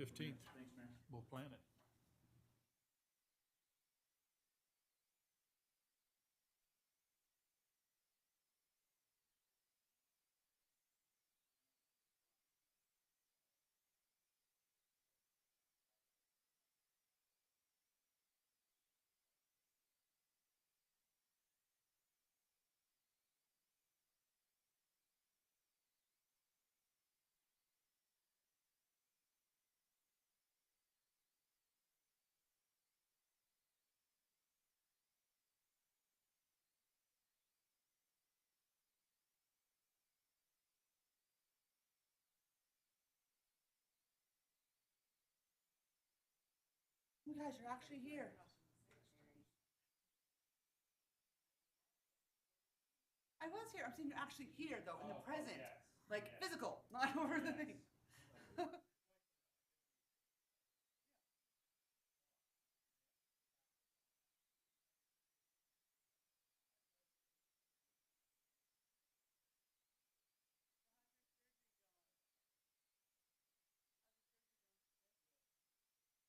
15th. We'll plan it. You guys are actually here. I was here. I'm saying you're actually here, though, in the present. Like physical, not over the thing.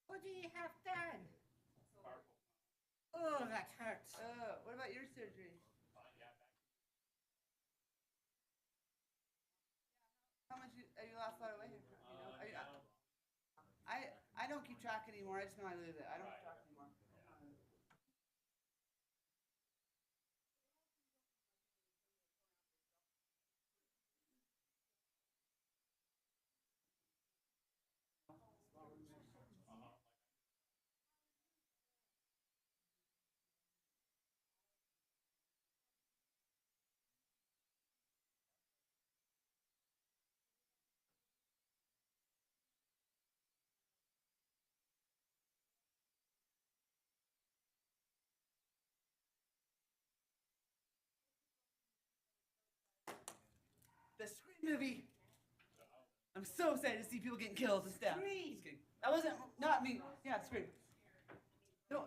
What do you have done? Oh, that hurts. What about your surgery? How much you lost a lot of weight? You know, I don't keep track anymore. I just know I lose it. I don't keep track anymore. The Scream movie. I'm so excited to see people getting killed and stuff. Scream. That wasn't not me. Yeah, Scream. No,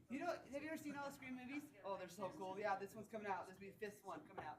you know, have you ever seen all the Scream movies? Oh, they're so cool. Yeah, this one's coming out. This will be the fifth one coming out.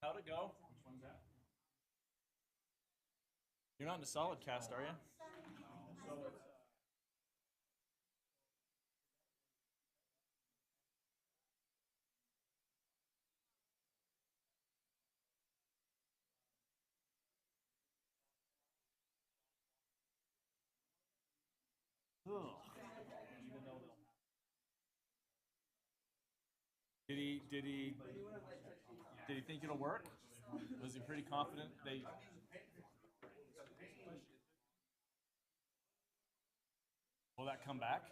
How'd it go? You're not in a solid cast, are you? Did he think it'll work? Was he pretty confident they will that come back?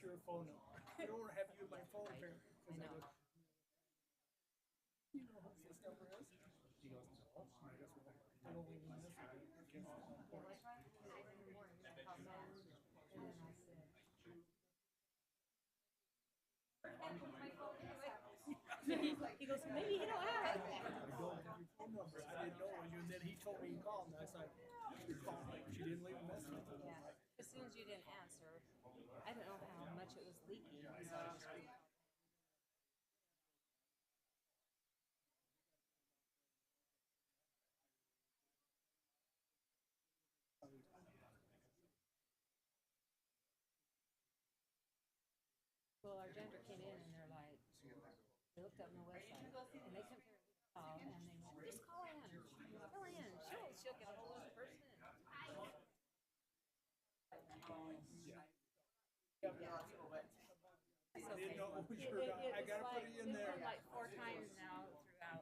your phone number. I don't have you in my phone apparently. I know. You know who this number is? He goes, no. I guess we'll only need this one. Well, I tried to in the morning, I called Sam, and then I said. He goes, maybe he don't have it. I don't have your phone number. I didn't know it was you. And then he told me he called, and I was like, you called me. She didn't leave a message. Yeah, as soon as you didn't answer, I don't know how much it was leaking, so I just. Well, our janitor came in and they're like, they looked up on the website and they couldn't figure it out and they went, just call in, fill in, she'll get a hold of the person. I didn't know it was your guy. I gotta put it in there. Like 4 times now throughout.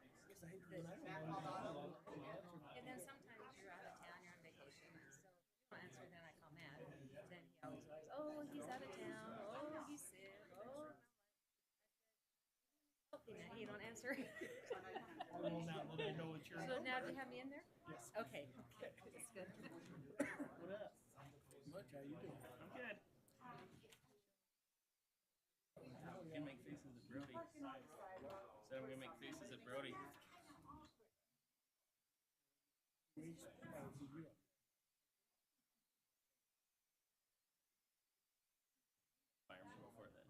And then sometimes you're out of town, you're on vacation, and so if you don't answer, then I call Matt. Then he always goes, oh, he's out of town, oh, he's sick, oh. Okay, Matt, you don't answer. Well, now that I know it's your So number. now do you have me in there? Yes. Okay, that's good. What up? Much, how you doing? I'm good. Gonna make faces at Brody. Said I'm gonna make faces at Brody. Fire me before then.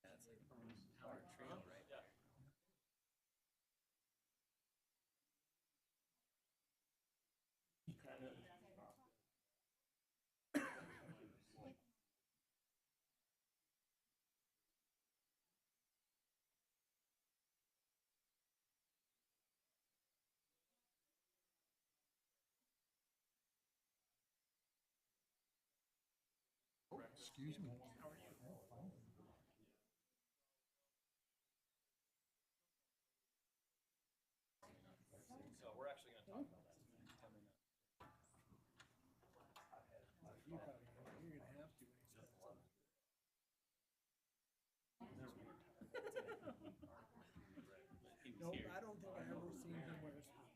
That's like Howard Trail, right? Yeah. Excuse me. So we're actually gonna talk about that coming up. You're gonna have to. He was No, here. I don't think I ever seen him wear a suit.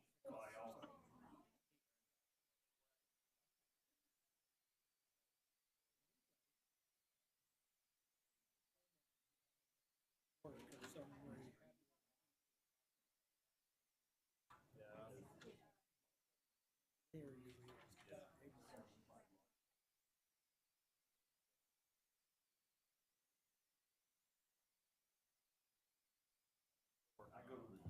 Or some way. There he is. I go to the gym.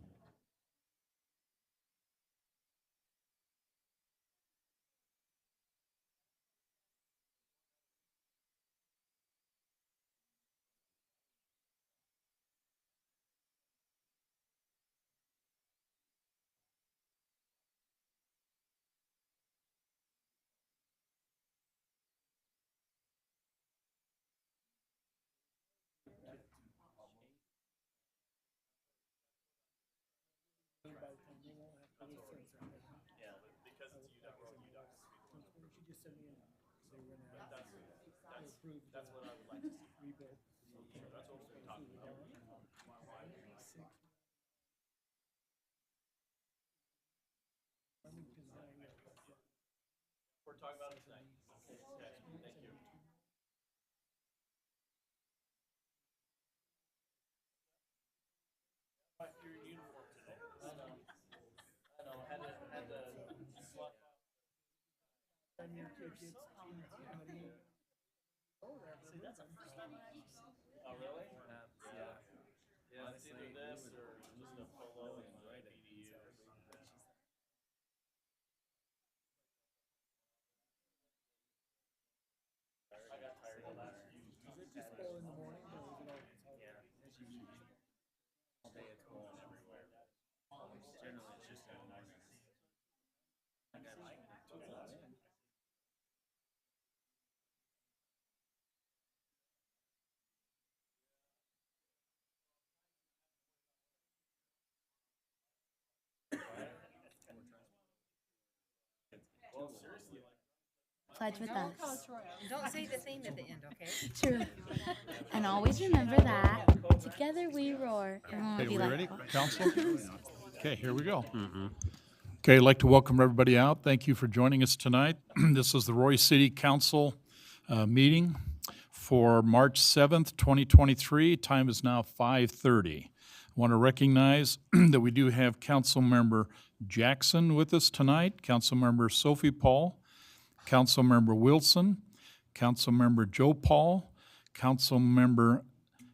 By the time they won't have to listen to it. Yeah, because it's UDOX. She just sent me in. They were gonna That's approve. that's what I would like to see. Rebuild. So that's what we're talking about. Farmington High. We're talking about it tonight. Okay, thank you. You're in uniform today. I know. Had to swap out. Time your kid gets junior high, but he ain't. Oh, See, that's the first time I actually seen it. Oh, really? Yeah. Yeah, it's either this or just a polo and a BDU or something. say it's going everywhere. Generally, it's just a nice. Like I like it. It's all in. Well, seriously, like. Pledge with us. Don't say the theme at the end, okay? True. And always remember that together we roar. Everyone will Okay, be we like, ready, council? Okay, here we go. Okay, I'd like to welcome everybody out. Thank you for joining us tonight. This is the Roy City Council meeting for March 7th, 2023. Time is now 5:30. I want to recognize that we do have Councilmember Jackson with us tonight, Councilmember Sophie Paul, Councilmember Wilson, Councilmember Joe Paul, Councilmember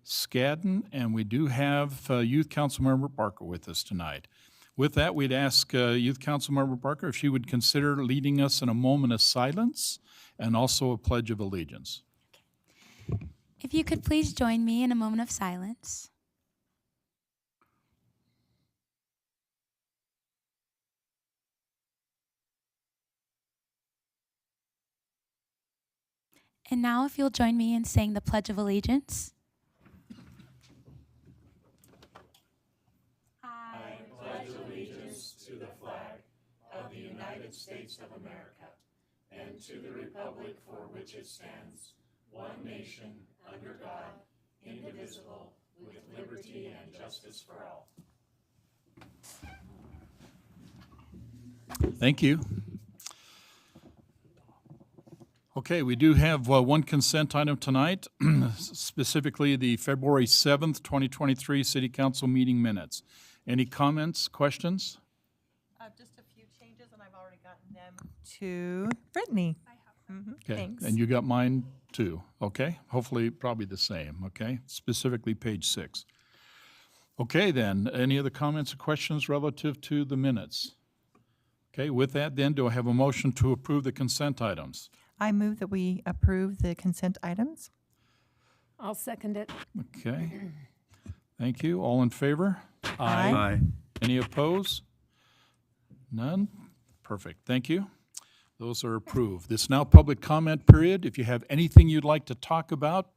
Scadden, and we do have Youth Councilmember Barker with us tonight. With that, we'd ask Youth Councilmember Barker if she would consider leading us in a moment of silence and also a pledge of allegiance. if you could please join me in a moment of silence. And now, if you'll join me in saying the Pledge of Allegiance. Thank you. Okay, we do have one consent item tonight, specifically the February 7th, 2023 City Council meeting minutes. Any comments, questions? Just a few changes, and I've already gotten them to Brittany. Okay, Thanks. and you got mine too, okay? Hopefully, probably the same, okay? Specifically, page 6. Okay, then, any other comments or questions relative to the minutes? Okay, with that then, do I have a motion to approve the consent items? I move that we approve the consent items. I'll second it. Okay, thank you. All in favor? Aye. Any opposed? None? Perfect, thank you. Those are approved. This is now public comment period. If you have anything you'd like to talk about,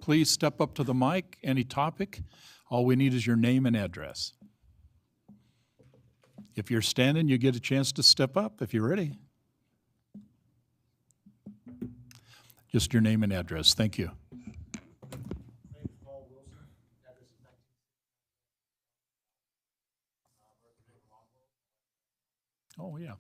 please step up to the mic, any topic. All we need is your name and address. If you're standing, you get a chance to step up if you're ready. Just your name and address. Thank you. Oh, yeah.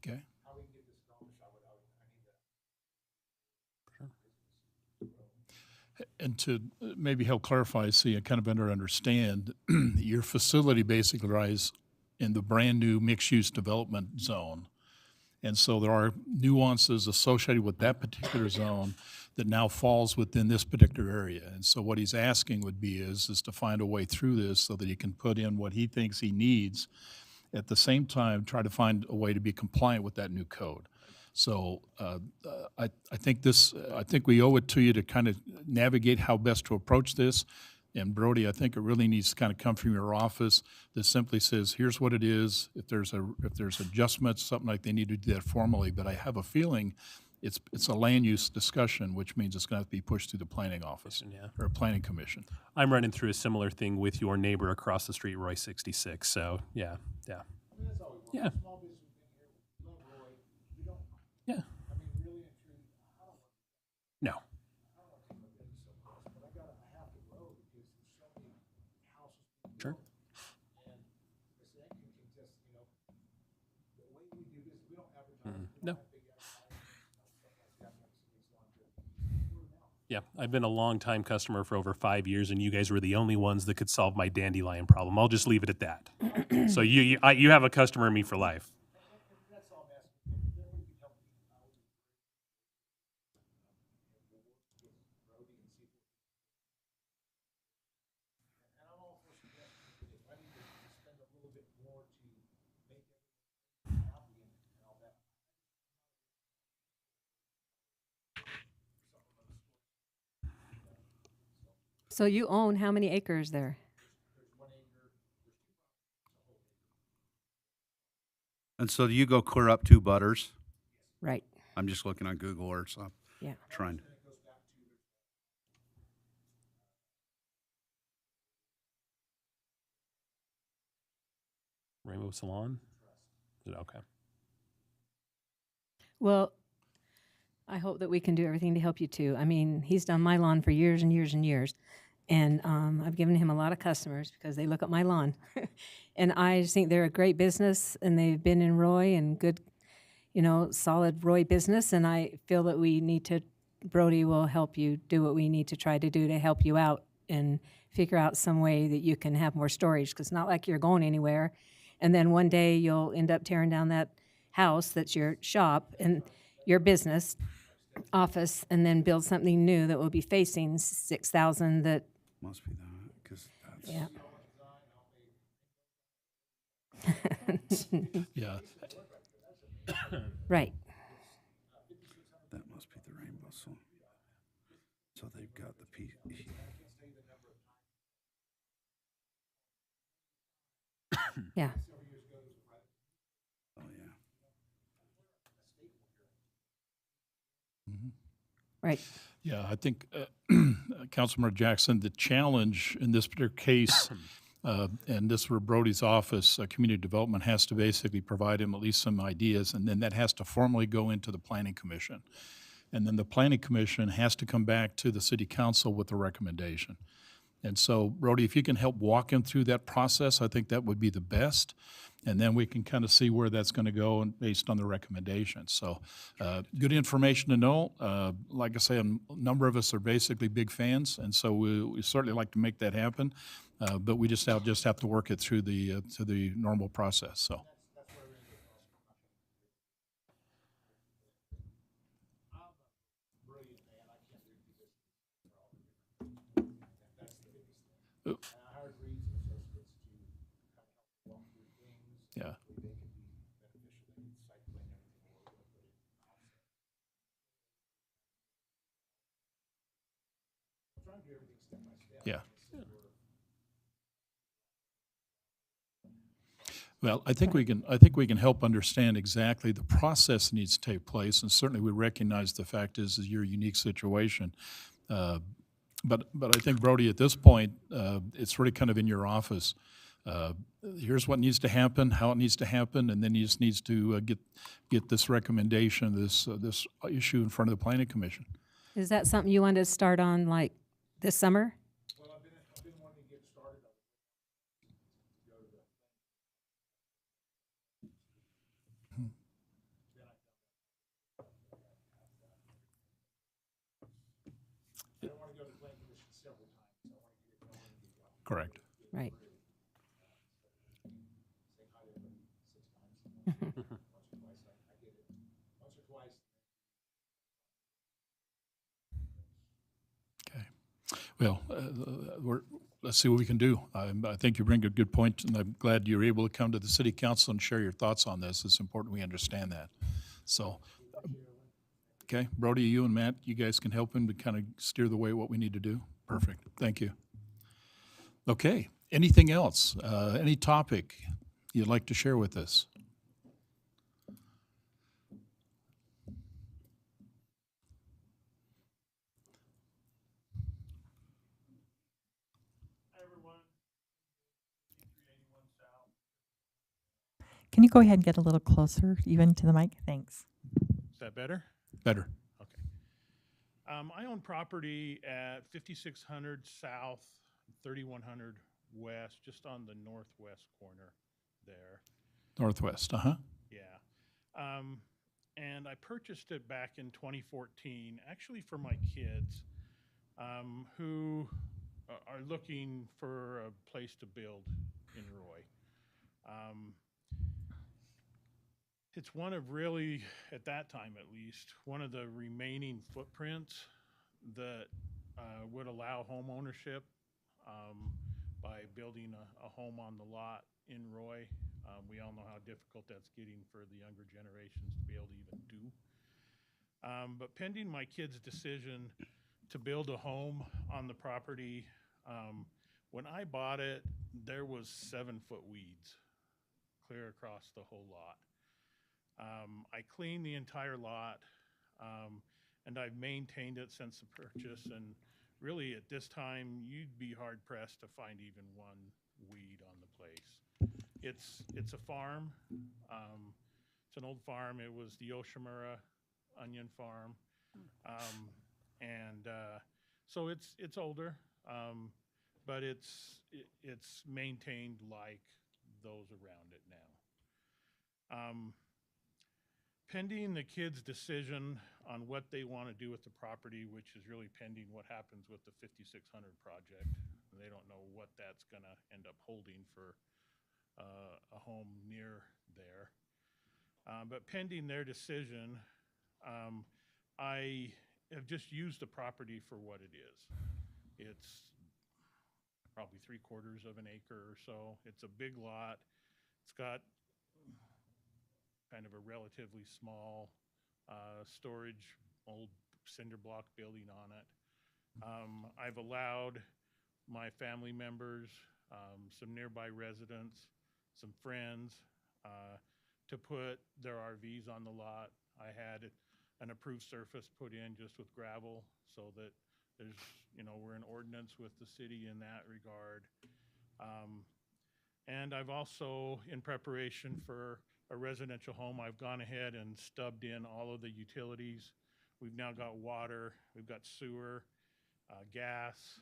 Okay. And to maybe help clarify, see, I kind of better understand, your facility basically lies in the brand-new mixed-use development zone. And so there are nuances associated with that particular zone that now falls within this particular area. And so what he's asking would be is to find a way through this so that he can put in what he thinks he needs, at the same time, try to find a way to be compliant with that new code. So I think we owe it to you to kind of navigate how best to approach this. And Brody, I think it really needs to kind of come from your office that simply says, here's what it is. If there's adjustments, something like they need to do that formally. But I have a feeling it's a land use discussion, which means it's going to have to be pushed through the planning office or planning commission. I'm running through a similar thing with your neighbor across the street, Roy 66. So yeah. Yeah. Yeah. No. Sure. No. Yeah, I've been a long-time customer for over 5 years, and you guys were the only ones that could solve my dandelion problem. I'll just leave it at that. So you have a customer in me for life. So you own how many acres there? And so you go clear up 2 butters. Right. I'm just looking on Google Earth, so I'm Yeah. trying. Rainbow Salon? Is it okay? Well, I hope that we can do everything to help you too. I mean, he's done my lawn for years and years and years. And I've given him a lot of customers because they look at my lawn. And I just think they're a great business, and they've been in Roy and good, solid Roy business. And I feel that we need to, Brody will help you do what we need to try to do to help you out and figure out some way that you can have more storage, because it's not like you're going anywhere. And then one day you'll end up tearing down that house that's your shop and your business office, and then build something new that will be facing 6,000 that. Must be that, because that's. Yeah. Yeah. Right. That must be the rainbow. So they've got the piece. Yeah. Oh, yeah. Right. Yeah, I think, Councilmember Jackson, the challenge in this particular case, and this where Brody's office, community development, has to basically provide him at least some ideas, and then that has to formally go into the planning commission. And then the planning commission has to come back to the city council with a recommendation. And so, Brody, if you can help walk him through that process, I think that would be the best. And then we can kind of see where that's going to go and based on the recommendations. So good information to know. Like I say, a number of us are basically big fans, and so we certainly like to make that happen. But we just have to work it through the normal process. So. Yeah. Yeah. Well, I think we can help understand exactly the process that needs to take place, and certainly we recognize the fact is your unique situation. But I think, Brody, at this point, it's really kind of in your office. Here's what needs to happen, how it needs to happen, and then he just needs to get this recommendation, this issue in front of the planning commission. Is that something you want to start on like this summer? Well, I've been wanting to get started on it. Correct. Right. Okay. Well, let's see what we can do. I think you bring a good point, and I'm glad you're able to come to the city council and share your thoughts on this. It's important we understand that. So, okay, Brody, you and Matt, you guys can help him to kind of steer the way what we need to do. Perfect. Thank you. Okay. Anything else? Any topic you'd like to share with us? Can you go ahead and get a little closer, even to the mic? Thanks. Is that better? Better. Okay. I own property at 5600 South, 3100 West, just on the northwest corner there. Northwest, uh-huh. Yeah. And I purchased it back in 2014, actually for my kids, who are looking for a place to build in Roy. It's one of really, at that time at least, one of the remaining footprints that would allow home ownership by building a home on the lot in Roy. We all know how difficult that's getting for the younger generations to be able to even do. But pending my kids' decision to build a home on the property, when I bought it, there was 7-foot weeds clear across the whole lot. I cleaned the entire lot, and I've maintained it since the purchase. And really, at this time, you'd be hard pressed to find even one weed on the place. It's a farm. It's an old farm. It was the Yoshimura onion farm, and so it's older, but it's maintained like those around it now. Pending the kids' decision on what they want to do with the property, which is really pending what happens with the 5600 project. They don't know what that's going to end up holding for a home near there. But pending their decision, I have just used the property for what it is. It's probably 3/4 of an acre or so. It's a big lot. It's got kind of a relatively small storage, old cinder block building on it. I've allowed my family members, some nearby residents, some friends, to put their RVs on the lot. I had an approved surface put in just with gravel so that there's, we're in ordinance with the city in that regard. And I've also, in preparation for a residential home, I've gone ahead and stubbed in all of the utilities. We've now got water, we've got sewer, gas,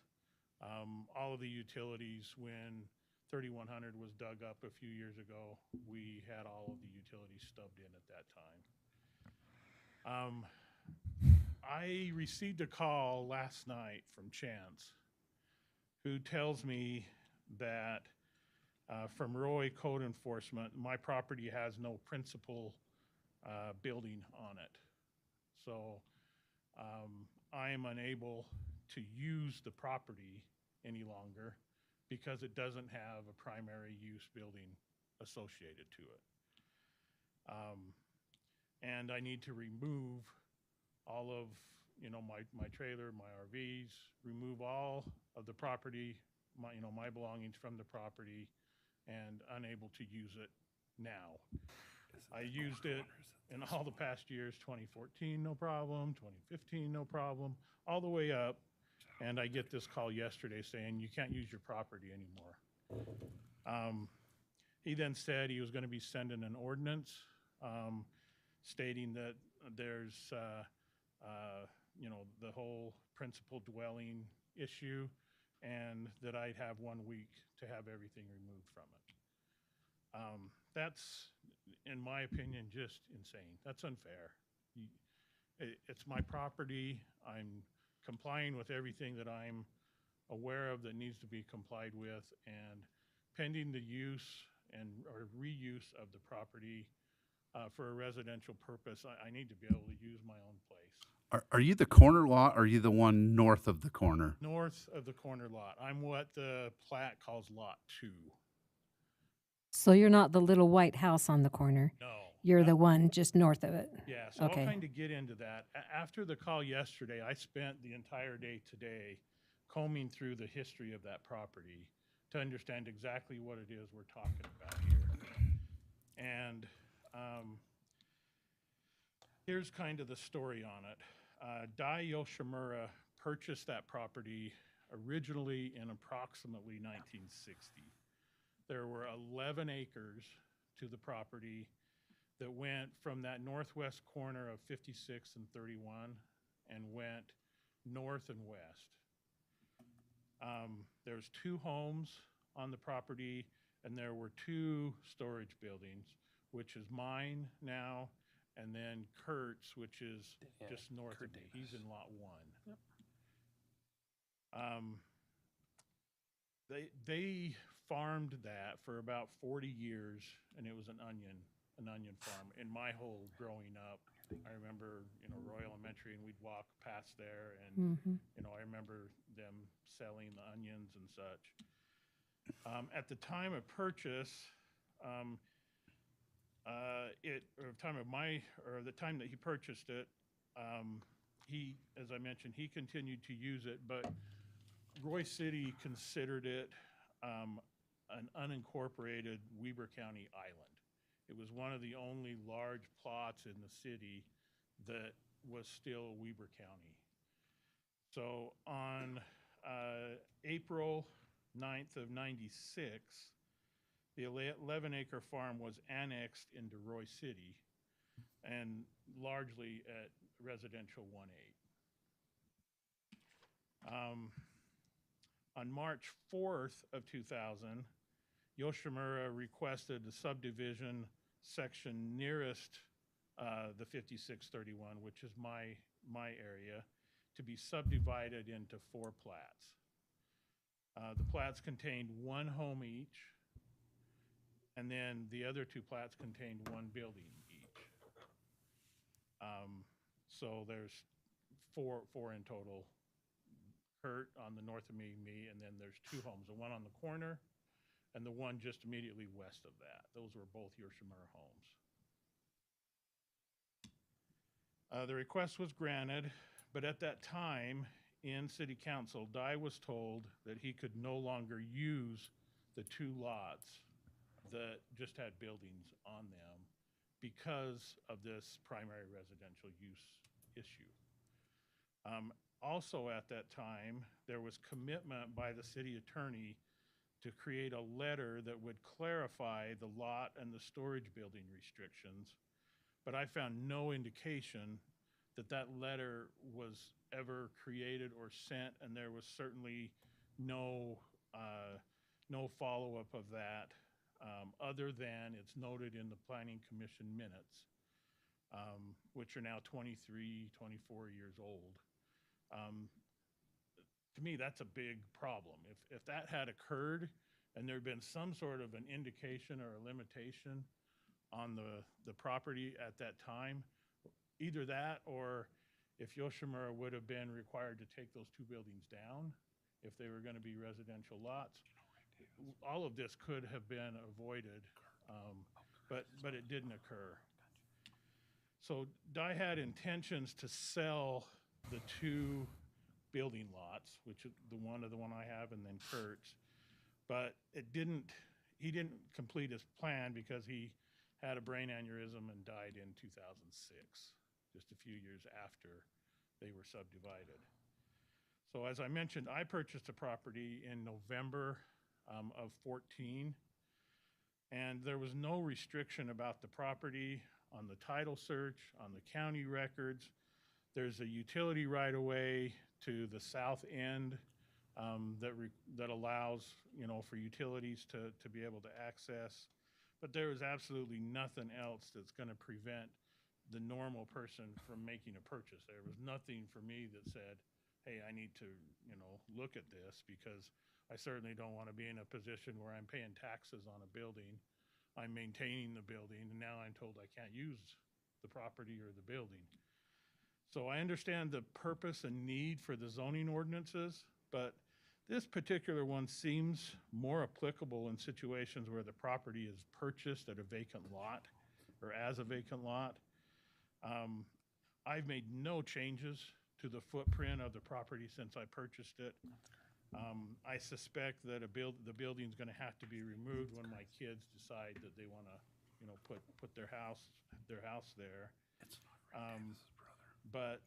all of the utilities. When 3100 was dug up a few years ago, we had all of the utilities stubbed in at that time. I received a call last night from Chance, who tells me that from Roy Code Enforcement, my property has no principal building on it. So I am unable to use the property any longer because it doesn't have a primary use building associated to it. And I need to remove all of, my trailer, my RVs, remove all of the property, my belongings from the property, and unable to use it now. I used it in all the past years, 2014, no problem, 2015, no problem, all the way up. And I get this call yesterday saying, you can't use your property anymore. He then said he was going to be sending an ordinance stating that there's, the whole principal dwelling issue, and that I'd have 1 week to have everything removed from it. That's, in my opinion, just insane. That's unfair. It's my property. I'm complying with everything that I'm aware of that needs to be complied with, and pending the use or reuse of the property for a residential purpose, I need to be able to use my own place. Are you the corner lot, or are you the one north of the corner? North of the corner lot. I'm what the plat calls Lot 2. So you're not the little white house on the corner? No. You're the one just north of it? Yeah, so Okay. I'll kind of get into that. After the call yesterday, I spent the entire day today combing through the history of that property to understand exactly what it is we're talking about here. And here's kind of the story on it. Dai Yoshimura purchased that property originally in approximately 1960. There were 11 acres to the property that went from that northwest corner of 56 and 31 and went north and west. There's 2 homes on the property, and there were 2 storage buildings, which is mine now, and then Kurt's, which is just north of me. He's in Lot 1. They farmed that for about 40 years, and it was an onion farm. In my whole growing up, I remember, Roy Elementary, and we'd walk past there, and I remember them selling the onions and such. At the time of purchase, the time that he purchased it, he, as I mentioned, he continued to use it, but Roy City considered it an unincorporated Weber County island. It was one of the only large plots in the city that was still Weber County. So on April 9th of 96, the 11-acre farm was annexed into Roy City and largely at residential 1A. On March 4th of 2000, Yoshimura requested the subdivision section nearest the 5631, which is my area, to be subdivided into 4 plats. The plats contained 1 home each, and then the other 2 plats contained 1 building each. So there's four in total. Kurt on the north of me, and then there's 2 homes, the one on the corner and the one just immediately west of that. Those were both Yoshimura homes. The request was granted, but at that time in City Council, Dai was told that he could no longer use the 2 lots that just had buildings on them because of this primary residential use issue. Also at that time, there was commitment by the city attorney to create a letter that would clarify the lot and the storage building restrictions, but I found no indication that that letter was ever created or sent, and there was certainly no follow-up of that, other than it's noted in the Planning Commission minutes, which are now 23, 24 years old. To me, that's a big problem. If that had occurred and there had been some sort of an indication or a limitation on the property at that time, either that or if Yoshimura would have been required to take those 2 buildings down, if they were going to be residential lots, all of this could have been avoided, but it didn't occur. So Dai had intentions to sell the 2 building lots, which is the one I have, and then Kurt's, but he didn't complete his plan because he had a brain aneurysm and died in 2006, just a few years after they were subdivided. So as I mentioned, I purchased a property in November of 14, and there was no restriction about the property on the title search, on the county records. There's a utility right-of-way to the south end that allows, for utilities to be able to access. But there is absolutely nothing else that's going to prevent the normal person from making a purchase. There was nothing for me that said hey, I need to, look at this, because I certainly don't want to be in a position where I'm paying taxes on a building, I'm maintaining the building, and now I'm told I can't use the property or the building. So I understand the purpose and need for the zoning ordinances, but this particular one seems more applicable in situations where the property is purchased at a vacant lot or as a vacant lot. I've made no changes to the footprint of the property since I purchased it. I suspect that the building's gonna have to be removed when my kids decide that they wanna, put their house there. But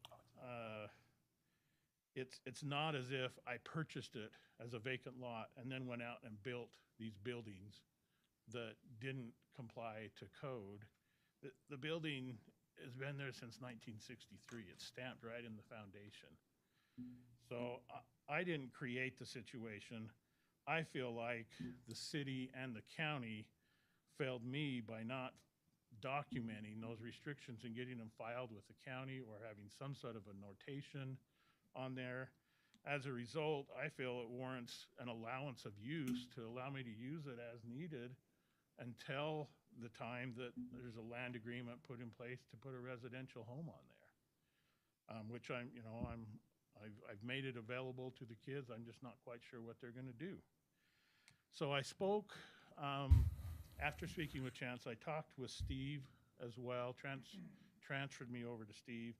it's not as if I purchased it as a vacant lot and then went out and built these buildings that didn't comply to code. The building has been there since 1963. It's stamped right in the foundation. So I didn't create the situation. I feel like the city and the county failed me by not documenting those restrictions and getting them filed with the county or having some sort of a notation on there. As a result, I feel it warrants an allowance of use to allow me to use it as needed until the time that there's a land agreement put in place to put a residential home on there, which I've made it available to the kids. I'm just not quite sure what they're going to do. So I spoke, after speaking with Chance, I talked with Steve as well, transferred me over to Steve.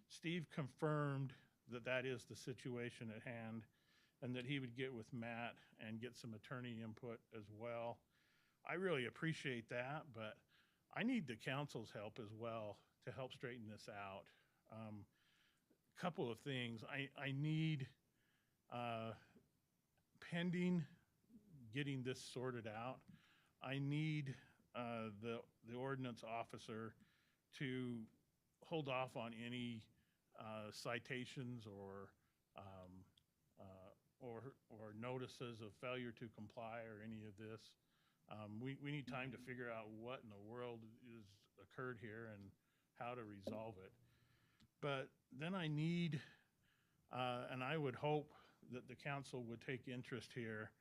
Steve confirmed that that is the situation at hand and that he would get with Matt and get some attorney input as well. I really appreciate that, but I need the council's help as well to help straighten this out. Couple of things. I need, pending getting this sorted out, I need the ordinance officer to hold off on any citations or notices of failure to comply or any of this. We need time to figure out what in the world is occurred here and how to resolve it. But then I need, and I would hope that the council would take interest here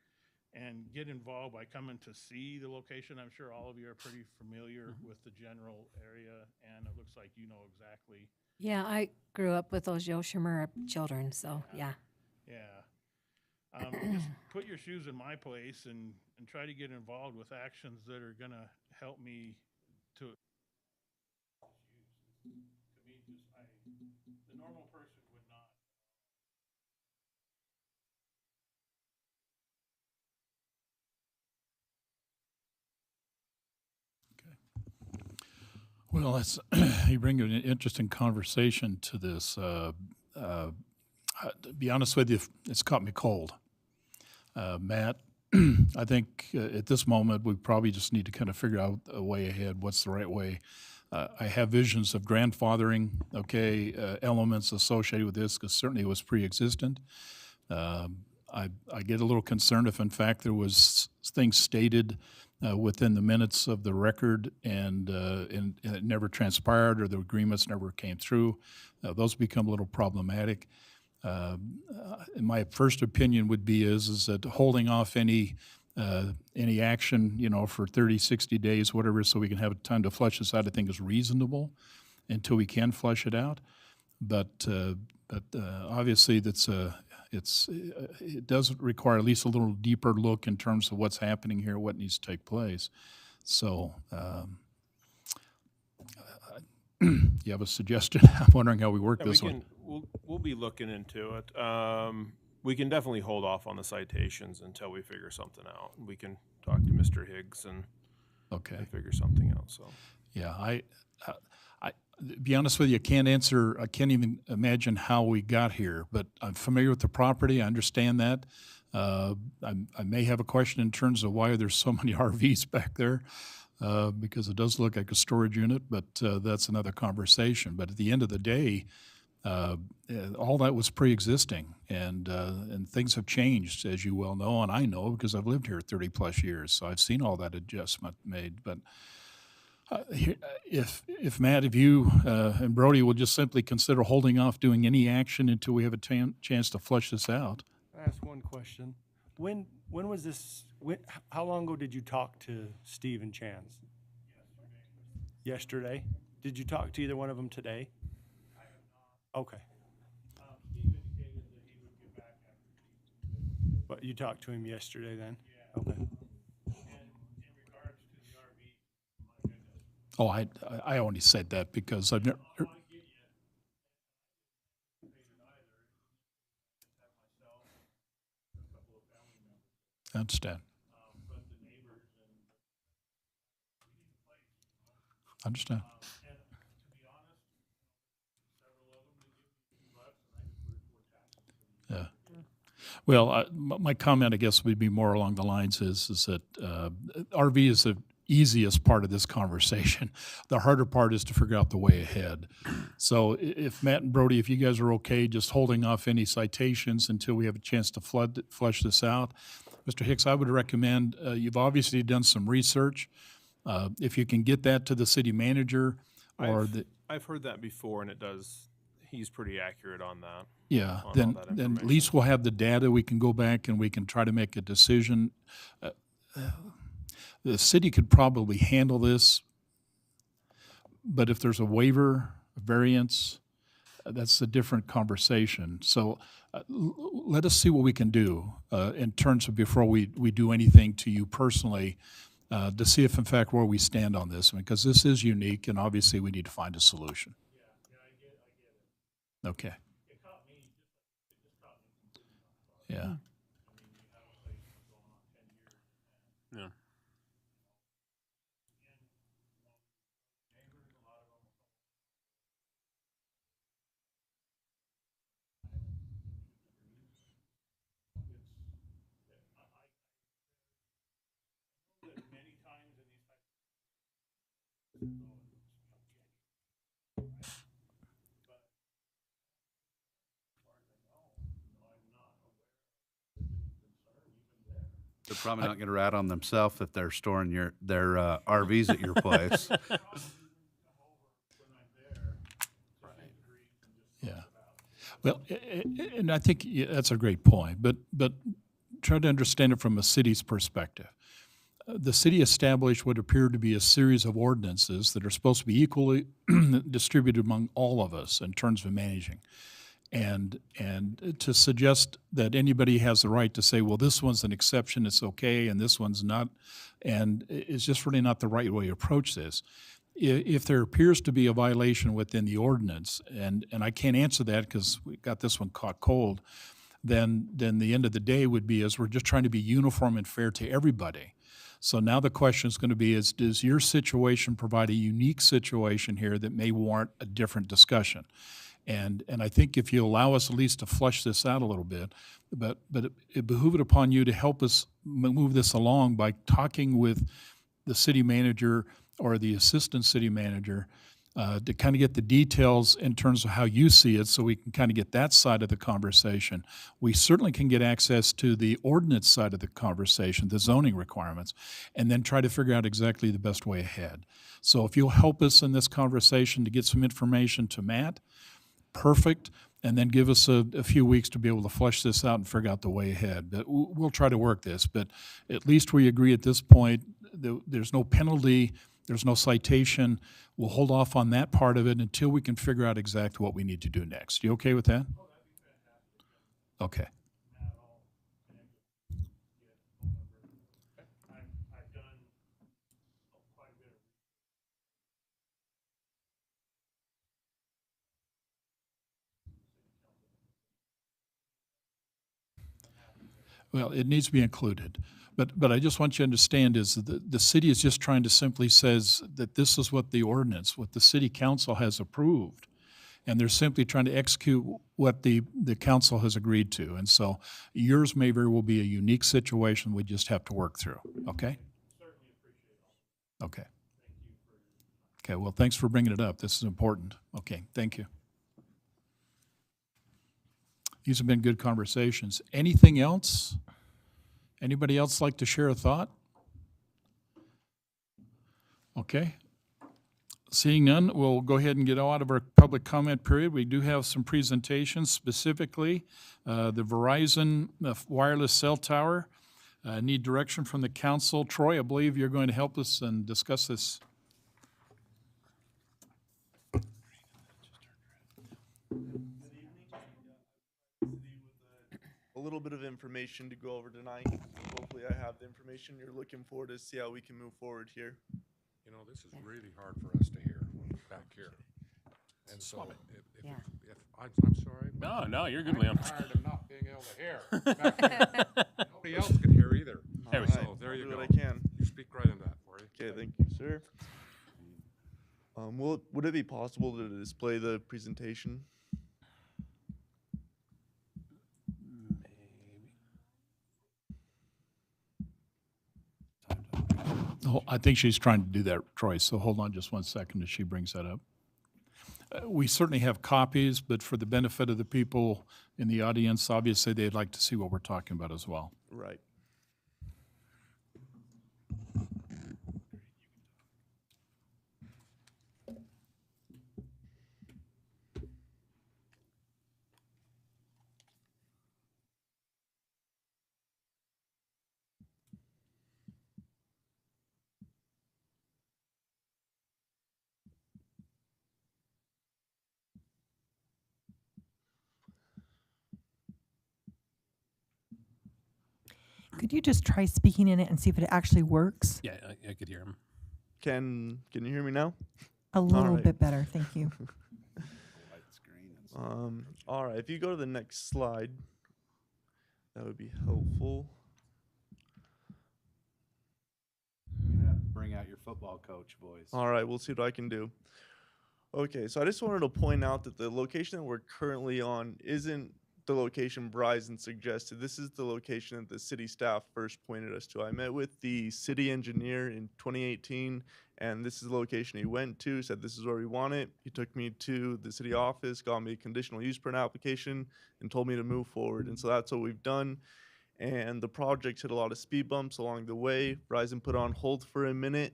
and get involved by coming to see the location. I'm sure all of you are pretty familiar with the general area, and it looks like you know exactly. Yeah, I grew up with those Yoshimura children, so yeah. Yeah. Just put your shoes in my place and try to get involved with actions that are going to help me to. The normal person would not. Well, that's you bring an interesting conversation to this. To be honest with you, it's caught me cold. Matt, I think at this moment we probably just need to kind of figure out a way ahead. What's the right way? I have visions of grandfathering, elements associated with this, because certainly it was pre-existent. I get a little concerned if, in fact, there was things stated within the minutes of the record and it never transpired or the agreements never came through. Those become a little problematic. My first opinion would be is that holding off any action, for 30, 60 days, whatever, so we can have time to flush this out, I think is reasonable until we can flush it out. But obviously it does require at least a little deeper look in terms of what's happening here, what needs to take place. So, you have a suggestion? I'm wondering how we work this one. We'll be looking into it. We can definitely hold off on the citations until we figure something out. We can talk to Mr. Higgs and figure something out. So yeah, I be honest with you, I can't even imagine how we got here, but I'm familiar with the property. I understand that. I may have a question in terms of why there's so many RVs back there, because it does look like a storage unit, but that's another conversation. But at the end of the day, all that was pre-existing, and things have changed, as you well know, and I know because I've lived here 30 plus years, so I've seen all that adjustment made. But If Matt, if you and Brody will just simply consider holding off doing any action until we have a chance to flush this out. Can I ask one question? When was this, how long ago did you talk to Steve and Chance? Yesterday? Did you talk to either one of them today? Okay. But you talked to him yesterday then? Okay. Oh, I only said that because I've never. I understand. Understand. Yeah. Well, my comment, I guess, would be more along the lines is that RV is the easiest part of this conversation. The harder part is to figure out the way ahead. So if Matt and Brody, if you guys are okay just holding off any citations until we have a chance to flush this out, Mr. Hicks, I would recommend, you've obviously done some research. If you can get that to the city manager or I've heard that before, and he's pretty accurate on that. Yeah, on then all that at information. least we'll have the data. We can go back and we can try to make a decision. The city could probably handle this, but if there's a waiver, a variance, that's a different conversation. So let us see what we can do in terms of before we do anything to you personally to see if in fact where we stand on this, because this is unique and obviously we need to find a solution. Okay. Yeah. Yeah. They're probably not going to rat on themselves if they're storing their RVs at your place. Yeah. Well, and I think that's a great point, but try to understand it from a city's perspective. The city established what appeared to be a series of ordinances that are supposed to be equally distributed among all of us in terms of managing. And to suggest that anybody has the right to say, well, this one's an exception, it's okay, and this one's not, and it's just really not the right way to approach this. If there appears to be a violation within the ordinance, and I can't answer that because we got this one caught cold, then the end of the day would be is we're just trying to be uniform and fair to everybody. So now the question is going to be is, does your situation provide a unique situation here that may warrant a different discussion? And I think if you allow us at least to flush this out a little bit, but it behooved upon you to help us move this along by talking with the city manager or the assistant city manager to kind of get the details in terms of how you see it so we can kind of get that side of the conversation. We certainly can get access to the ordinance side of the conversation, the zoning requirements, and then try to figure out exactly the best way ahead. So if you'll help us in this conversation to get some information to Matt, perfect, and then give us a few weeks to be able to flush this out and figure out the way ahead. But we'll try to work this, but at least we agree at this point, there's no penalty, there's no citation. We'll hold off on that part of it until we can figure out exactly what we need to do next. You okay with that? Okay. Well, it needs to be included. But I just want you to understand is that the city is just trying to simply says that this is what the ordinance, what the city council has approved. And they're simply trying to execute what the council has agreed to. And so yours may very well be a unique situation we just have to work through, okay? Okay. Okay, well, thanks for bringing it up. This is important. Okay, thank you. These have been good conversations. Anything else? Anybody else like to share a thought? Okay. Seeing none, we'll go ahead and get out of our public comment period. We do have some presentations, specifically the Verizon wireless cell tower. Need direction from the council. Troy, I believe you're going to help us and discuss this. A little bit of information to go over tonight. Hopefully I have the information you're looking for to see how we can move forward here. You know, this is really hard for us to hear back here. And so, if I'm sorry. but No, you're good, Leon. I'm tired of not being able to hear back here. Nobody else can hear either. There we All go. right, So there I'll you do go. what I can. You speak right into that for you. Okay, thank you, sir. Would it be possible to display the presentation? Oh, I think she's trying to do that, Troy, so hold on just one second as she brings that up. We certainly have copies, but for the benefit of the people in the audience, obviously they'd like to see what we're talking about as well. Right. Could you just try speaking in it and see if it actually works? Yeah, I could hear him. Can you hear me now? A little right. bit better, thank you. All right, if you go to the next slide, that would be helpful. You have to bring out your football coach, boys. All right, we'll see what I can do. Okay, so I just wanted to point out that the location that we're currently on isn't the location Verizon suggested. This is the location that the city staff first pointed us to. I met with the city engineer in 2018, and this is the location he went to, said this is where we want it. He took me to the city office, got me a conditional use permit application, and told me to move forward. And so that's what we've done. And the project hit a lot of speed bumps along the way. Verizon put on hold for a minute,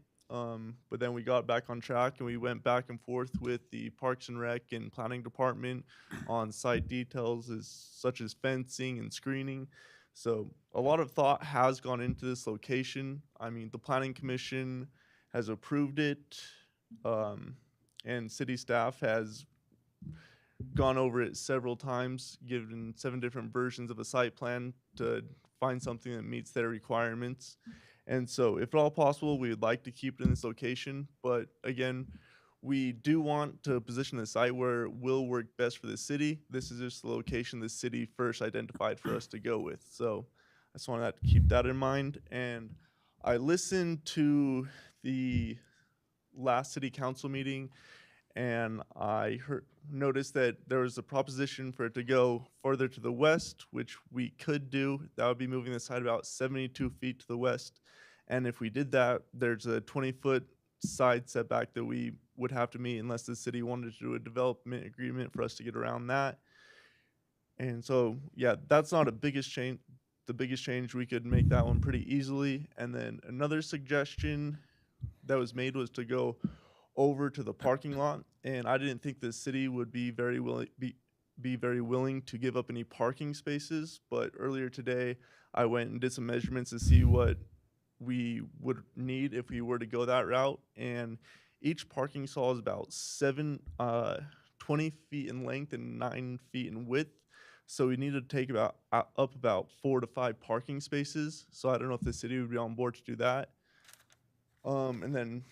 but then we got back on track and we went back and forth with the Parks and Rec and Planning Department on site details such as fencing and screening. So a lot of thought has gone into this location. I mean, the Planning Commission has approved it, and city staff has gone over it several times, given 7 different versions of a site plan to find something that meets their requirements. And so if at all possible, we would like to keep it in this location. But again, we do want to position the site where it will work best for the city. This is just the location the city first identified for us to go with. So I just wanted to keep that in mind. And I listened to the last city council meeting, and I noticed that there was a proposition for it to go further to the west, which we could do. That would be moving the site about 72 feet to the west. And if we did that, there's a 20-foot side setback that we would have to meet unless the city wanted to do a development agreement for us to get around that. And so, yeah, that's not a biggest change. The biggest change, we could make that one pretty easily. And then another suggestion that was made was to go over to the parking lot, and I didn't think the city would be very willing to give up any parking spaces. But earlier today, I went and did some measurements to see what we would need if we were to go that route, and each parking stall is about 20 feet in length and 9 feet in width. So we need to take up about 4 to 5 parking spaces. So I don't know if the city would be on board to do that. And then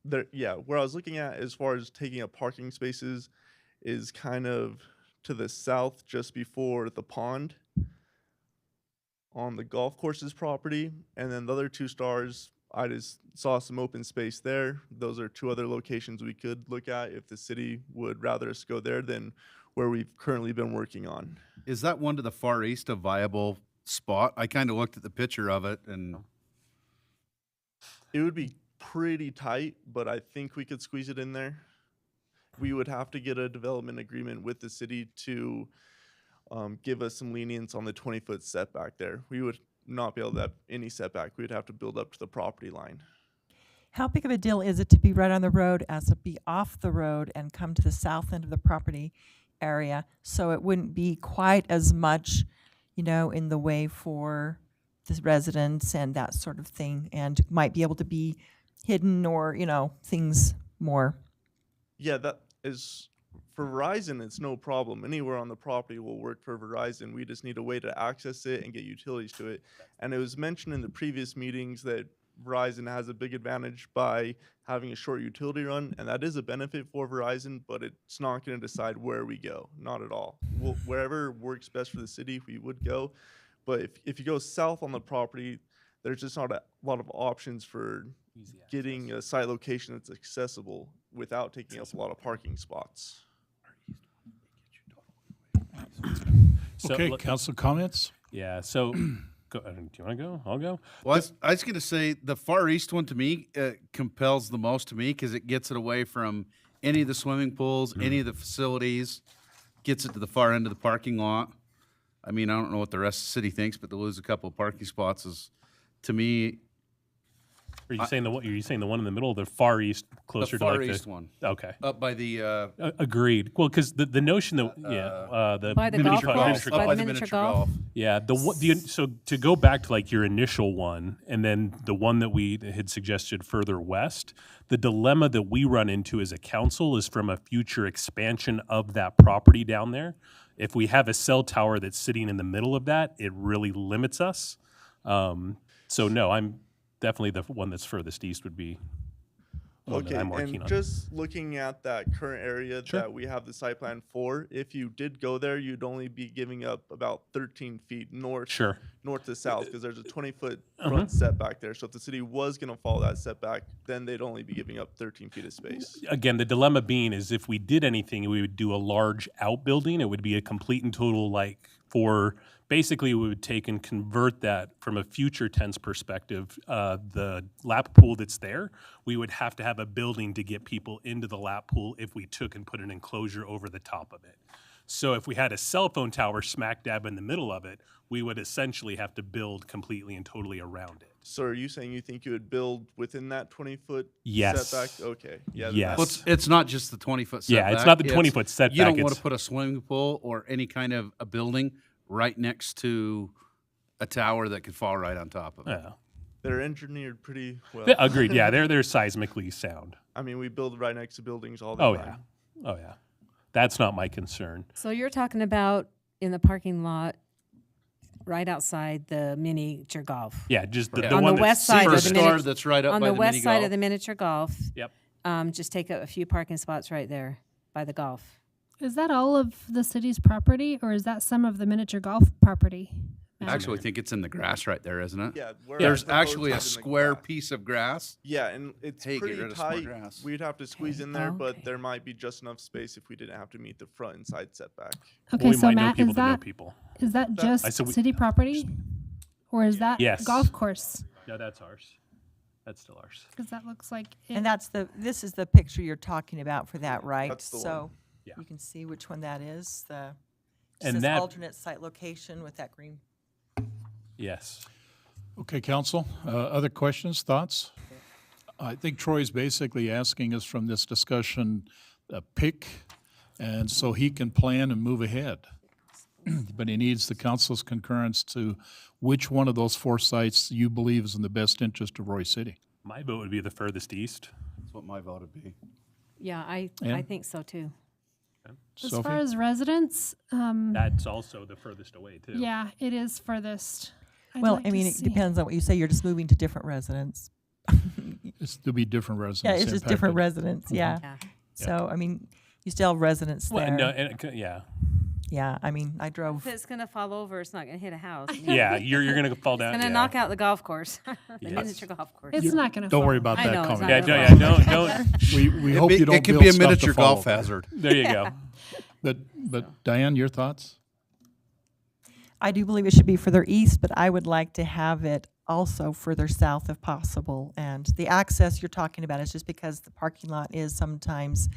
where I was looking at as far as taking up parking spaces is kind of to the south, just before the pond on the golf course's property. And then the other 2 stars, I just saw some open space there. Those are 2 other locations we could look at if the city would rather us go there than where we've currently been working on. Is that one to the far east a viable spot? I kind of looked at the picture of it, and it would be pretty tight, but I think we could squeeze it in there. We would have to get a development agreement with the city to give us some lenience on the 20-foot setback there. We would not be able to have any setback. We'd have to build up to the property line. How big of a deal is it to be right on the road as to be off the road and come to the south end of the property area? So it wouldn't be quite as much, you know, in the way for the residents and that sort of thing, and might be able to be hidden or, you know, things more. Yeah, that is, for Verizon, it's no problem. Anywhere on the property will work for Verizon. We just need a way to access it and get utilities to it. And it was mentioned in the previous meetings that Verizon has a big advantage by having a short utility run, and that is a benefit for Verizon, but it's not going to decide where we go, not at all. Wherever works best for the city, we would go. But if you go south on the property, there's just not a lot of options for getting a site location that's accessible without taking up a lot of parking spots. So, Okay, look- council comments? Yeah, so, do you want to go? I'll go. Well, I was going to say the Far East one to me compels the most to me because it gets it away from any of the swimming pools, any of the facilities, gets it to the far end of the parking lot. I mean, I don't know what the rest of the city thinks, but to lose a couple of parking spots is, to me, Are you saying the one? Are you saying the one in the middle, the far east, closer the Far to like East the one. Okay, Up by the agreed. Well, because the notion that the By the miniature golf course, miniature by golf. the miniature golf. Yeah, so to go back to like your initial one, and then the one that we had suggested further west, the dilemma that we run into as a council is from a future expansion of that property down there. If we have a cell tower that's sitting in the middle of that, it really limits us. So no, I'm definitely the one that's furthest east would be one that Okay, I'm more keen and on. just looking at that current area Sure. that we have the site plan for, if you did go there, you'd only be giving up about 13 feet north, Sure. north to south, because there's a 20-foot Uh-huh. front setback there. So if the city was going to follow that setback, then they'd only be giving up 13 feet of space. Again, the dilemma being is if we did anything, we would do a large outbuilding. It would be a complete and total for basically we would take and convert that from a future tense perspective. The lap pool that's there, we would have to have a building to get people into the lap pool if we took and put an enclosure over the top of it. So if we had a cell phone tower smack dab in the middle of it, we would essentially have to build completely and totally around it. So are you saying you think you would build within that 20-foot Yes. setback? Okay. Yeah. then Yes. Well, it's not just the 20-foot setback. Yeah, it's not the 20-foot setback. You don't want it's- to put a swimming pool or any kind of a building right next to a tower that could fall right on top of it. Yeah. They're engineered pretty well. Agreed. Yeah, they're seismically sound. I mean, we build right next to buildings all the Oh time. yeah. Oh yeah. That's not my concern. So you're talking about in the parking lot right outside the miniature golf. Yeah, just the On one the west side of First the star miniature, that's right up on by the the west mini side golf. of the miniature golf. Yep. Just take a few parking spots right there by the golf. Is that all of the city's property, or is that some of the miniature golf property? I actually think it's in the grass right there, isn't it? Yeah, where There's I proposed actually a is in the square grass. piece of grass. Yeah, and it's Hey, get pretty rid of some more tight. grass. We'd have to squeeze in there, Oh, but okay. there might be just enough space if we didn't have to meet the front and side setback. Okay, we so might know Matt, people is that know that people. is that That- just I said we- city property, or is that Yes. golf course? No, that's ours. That's still ours. Because that looks like it, And this is the picture you're talking about for that, right? That's the So one. Yeah. you can see which one that is, And this that- alternate site location with that green. Yes. Okay, council, other questions, thoughts? I think Troy's basically asking us from this discussion, pick, and so he can plan and move ahead. But he needs the council's concurrence to which one of those four sites you believe is in the best interest of Roy City. My vote would be the furthest east. That's what my vote would be. Yeah, I Ann? think so too. as Sophie? far as residents, That's also the furthest away too. yeah, it is furthest. I'd Well, like I to mean, it see- depends on what you say. You're just moving to different residents. It's to be different residents. Yeah, it's just different impacted. residents. Yeah. Yeah. So, I mean, you still have residents Well, there. no, and yeah, Yeah, I mean, I drove. If it's gonna fall over, it's not gonna hit a house. yeah. You're gonna fall down. It's gonna yeah. knock out the golf course, the Yes. miniature golf course. It's not going to. Don't worry about I that know, it's comment. not Yeah, gonna don't, fall. yeah, don't. We hope you don't It could build be a stuff to miniature fall golf over. hazard. There you go. But Diane, your thoughts? I do believe it should be further east, but I would like to have it also further south if possible. And the access you're talking about is just because the parking lot is sometimes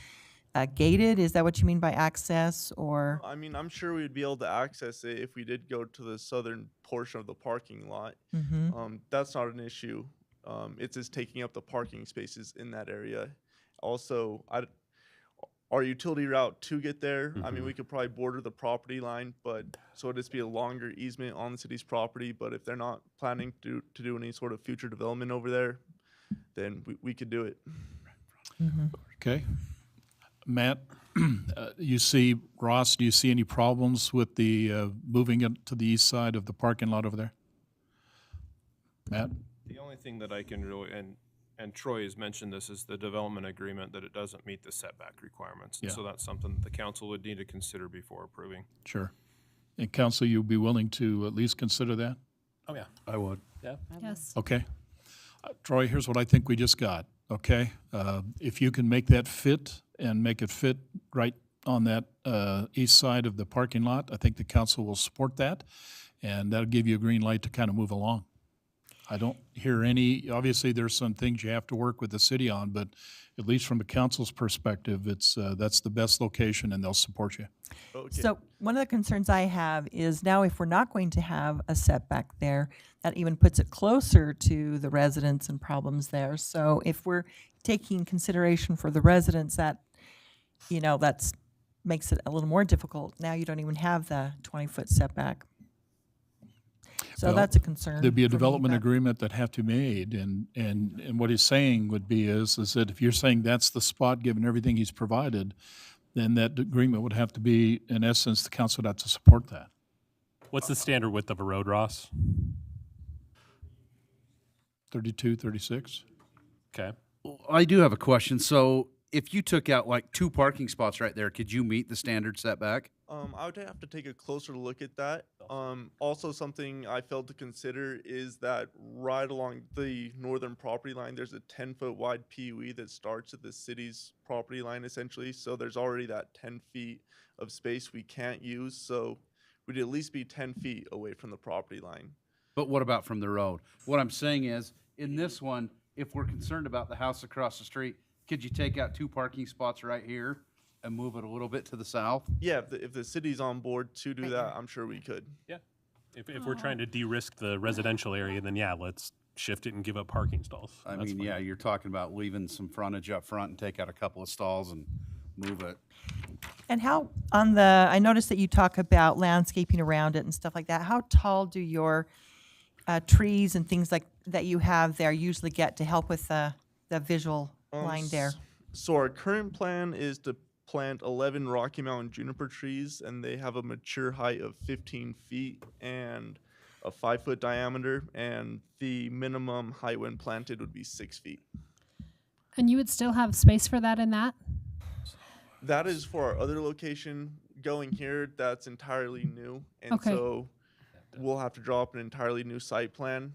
gated. Is that what you mean by access, or? I mean, I'm sure we'd be able to access it if we did go to the southern portion of the parking lot. Mhm. That's not an issue. it's just taking up the parking spaces in that area. Also, our utility route to get there, I mean, we could probably border the property line, but so it'd just be a longer easement on the city's property. But if they're not planning to do any sort of future development over there, then we could do it. Okay. Matt, you see, Ross, do you see any problems with the moving it to the east side of the parking lot over there? Matt? The only thing that I can really, and Troy has mentioned this, is the development agreement, that it doesn't meet the setback requirements. And Yeah. so that's something that the council would need to consider before approving. Sure. And council, you'd be willing to at least consider that? Oh, yeah. I would. Yeah. Yes. Okay. Troy, here's what I think we just got, okay? If you can make that fit and make it fit right on that east side of the parking lot, I think the council will support that, and that'll give you a green light to kind of move along. I don't hear any, obviously, there's some things you have to work with the city on, but at least from the council's perspective, it's, that's the best location, and they'll support you. Okay. So one of the concerns I have is now if we're not going to have a setback there, that even puts it closer to the residents and problems there. So if we're taking consideration for the residents, that, you know, that's makes it a little more difficult. Now you don't even have the 20-foot setback. So Well, that's a concern. There'd be a for me, development but- agreement that have to be made, and what he's saying would be is that if you're saying that's the spot, given everything he's provided, then that agreement would have to be, in essence, the council would have to support that. What's the standard width of a road, Ross? 32, 36? Okay. I do have a question. So if you took out like 2 parking spots right there, could you meet the standard setback? I would have to take a closer look at that. Also, something I failed to consider is that right along the northern property line, there's a 10-foot wide PUE that starts at the city's property line, essentially. So there's already that 10 feet of space we can't use. So we'd at least be 10 feet away from the property line. But what about from the road? What I'm saying is, in this one, if we're concerned about the house across the street, could you take out 2 parking spots right here and move it a little bit to the south? Yeah, if the city's on board to do that, I'm sure we could. Yeah. If we're trying to de-risk the residential area, then yeah, let's shift it and give up parking stalls. I That's mean, fine. yeah, you're talking about leaving some frontage up front and take out a couple of stalls and move it. And how, on the, I noticed that you talk about landscaping around it and stuff like that. How tall do your trees and things like that you have there usually get to help with the visual line there? So our current plan is to plant 11 Rocky Mountain juniper trees, and they have a mature height of 15 feet and a 5-foot diameter, and the minimum height when planted would be 6 feet. And you would still have space for that in that? That is for our other location. Going here, that's entirely new, and Okay. so we'll have to draw up an entirely new site plan.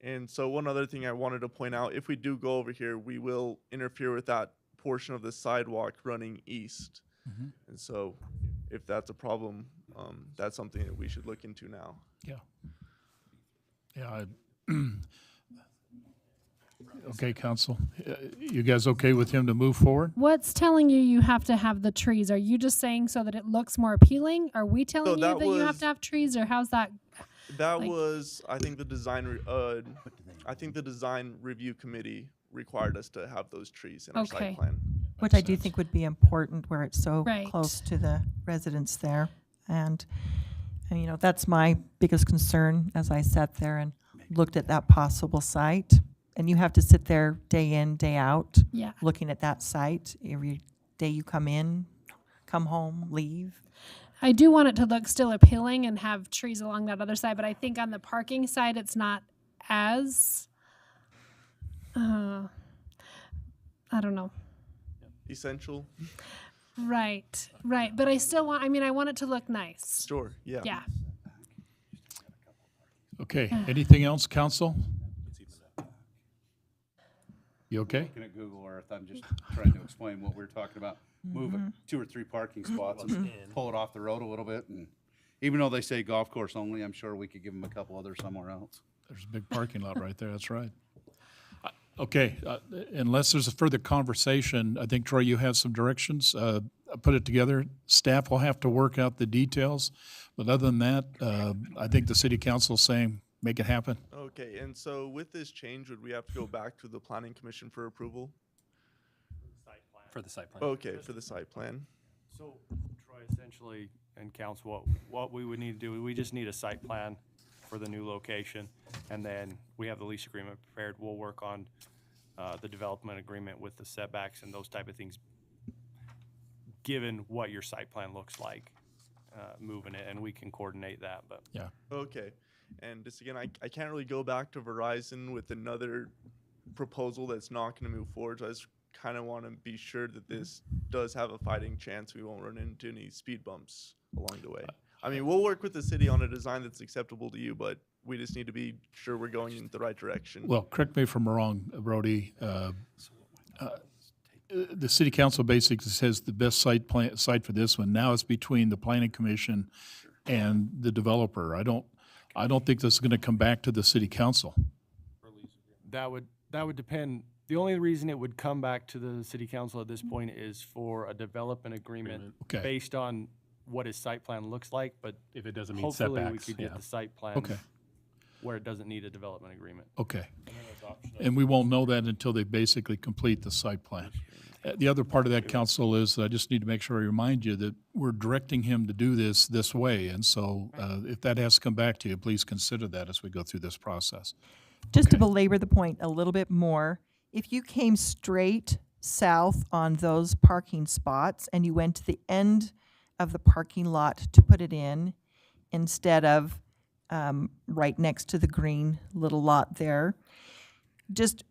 And so one other thing I wanted to point out, if we do go over here, we will interfere with that portion of the sidewalk running east. And so if that's a problem, that's something that we should look into now. Yeah. Yeah. Okay, council. You guys okay with him to move forward? What's telling you have to have the trees? Are you just saying so that it looks more appealing? Are we telling you that that you have was- to have trees, or how's that? That Like- was, I think the design, I think the design review committee required us to have those trees in our Okay. site plan. Which I do think would be important where it's so Right. close to the residents there. And, you know, that's my biggest concern as I sat there and looked at that possible site. And you have to sit there day in, day out, Yeah. looking at that site. Every day you come in, come home, leave. I do want it to look still appealing and have trees along that other side, but I think on the parking side, it's not as, I don't know. Essential? Right, right. But I still want, I mean, I want it to look nice. Sure, yeah. Yeah. Okay, anything else, council? You okay? Looking at Google Earth, I'm just trying to explain what we're talking about. Move it 2 or 3 parking spots and pull it off the road a little bit. And even though they say golf course only, I'm sure we could give them a couple others somewhere else. There's a big parking lot right there, that's right. Okay, unless there's a further conversation, I think, Troy, you have some directions. Put it together. Staff will have to work out the details. But other than that, I think the city council is saying, make it happen. Okay, and so with this change, would we have to go back to the planning commission for approval? For the site plan. Okay, for the site plan. So, Troy, essentially, and council, what we would need to do, we just need a site plan for the new location, and then we have the lease agreement prepared. We'll work on the development agreement with the setbacks and those type of things, given what your site plan looks like, moving it, and we can coordinate that, but. Yeah. Okay, and just again, I can't really go back to Verizon with another proposal that's not gonna move forward, so I just kind of want to be sure that this does have a fighting chance. We won't run into any speed bumps along the way. I mean, we'll work with the city on a design that's acceptable to you, but we just need to be sure we're going in the right direction. Well, correct me if I'm wrong, Brody. The city council basically says the best site for this one now is between the planning commission and the developer. I don't think this is going to come back to the city council. That would depend. The only reason it would come back to the city council at this point is for a development agreement Okay. based on what his site plan looks like, but If it doesn't meet hopefully we setbacks, could yeah. get the site plan Okay. where it doesn't need a development agreement. Okay. And we won't know that until they basically complete the site plan. The other part of that, council, is I just need to make sure I remind you that we're directing him to do this way. And so if that has to come back to you, please consider that as we go through this process. Just to belabor the point a little bit more, if you came straight south on those parking spots and you went to the end of the parking lot to put it in, instead of right next to the green little lot there, just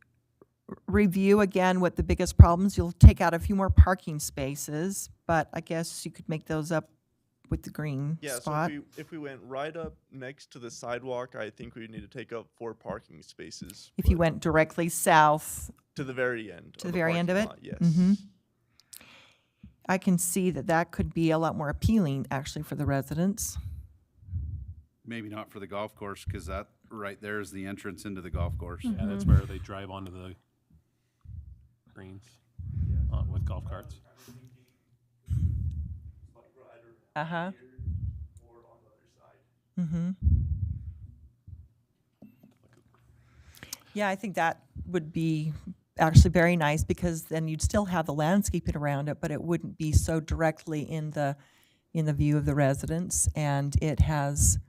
review again what the biggest problems. You'll take out a few more parking spaces, but I guess you could make those up with the green Yeah, spot. so if we went right up next to the sidewalk, I think we need to take up 4 parking spaces. If you went directly south To the very end. to the very end of it. parking lot, Mhm. Yes. I can see that that could be a lot more appealing, actually, for the residents. Maybe not for the golf course, because that right there is the entrance into the golf course. Yeah, that's where they drive onto the greens with golf carts. Uh-huh. Mm-hmm. Yeah, I think that would be actually very nice, because then you'd still have the landscaping around it, but it wouldn't be so directly in the view of the residents, and it has,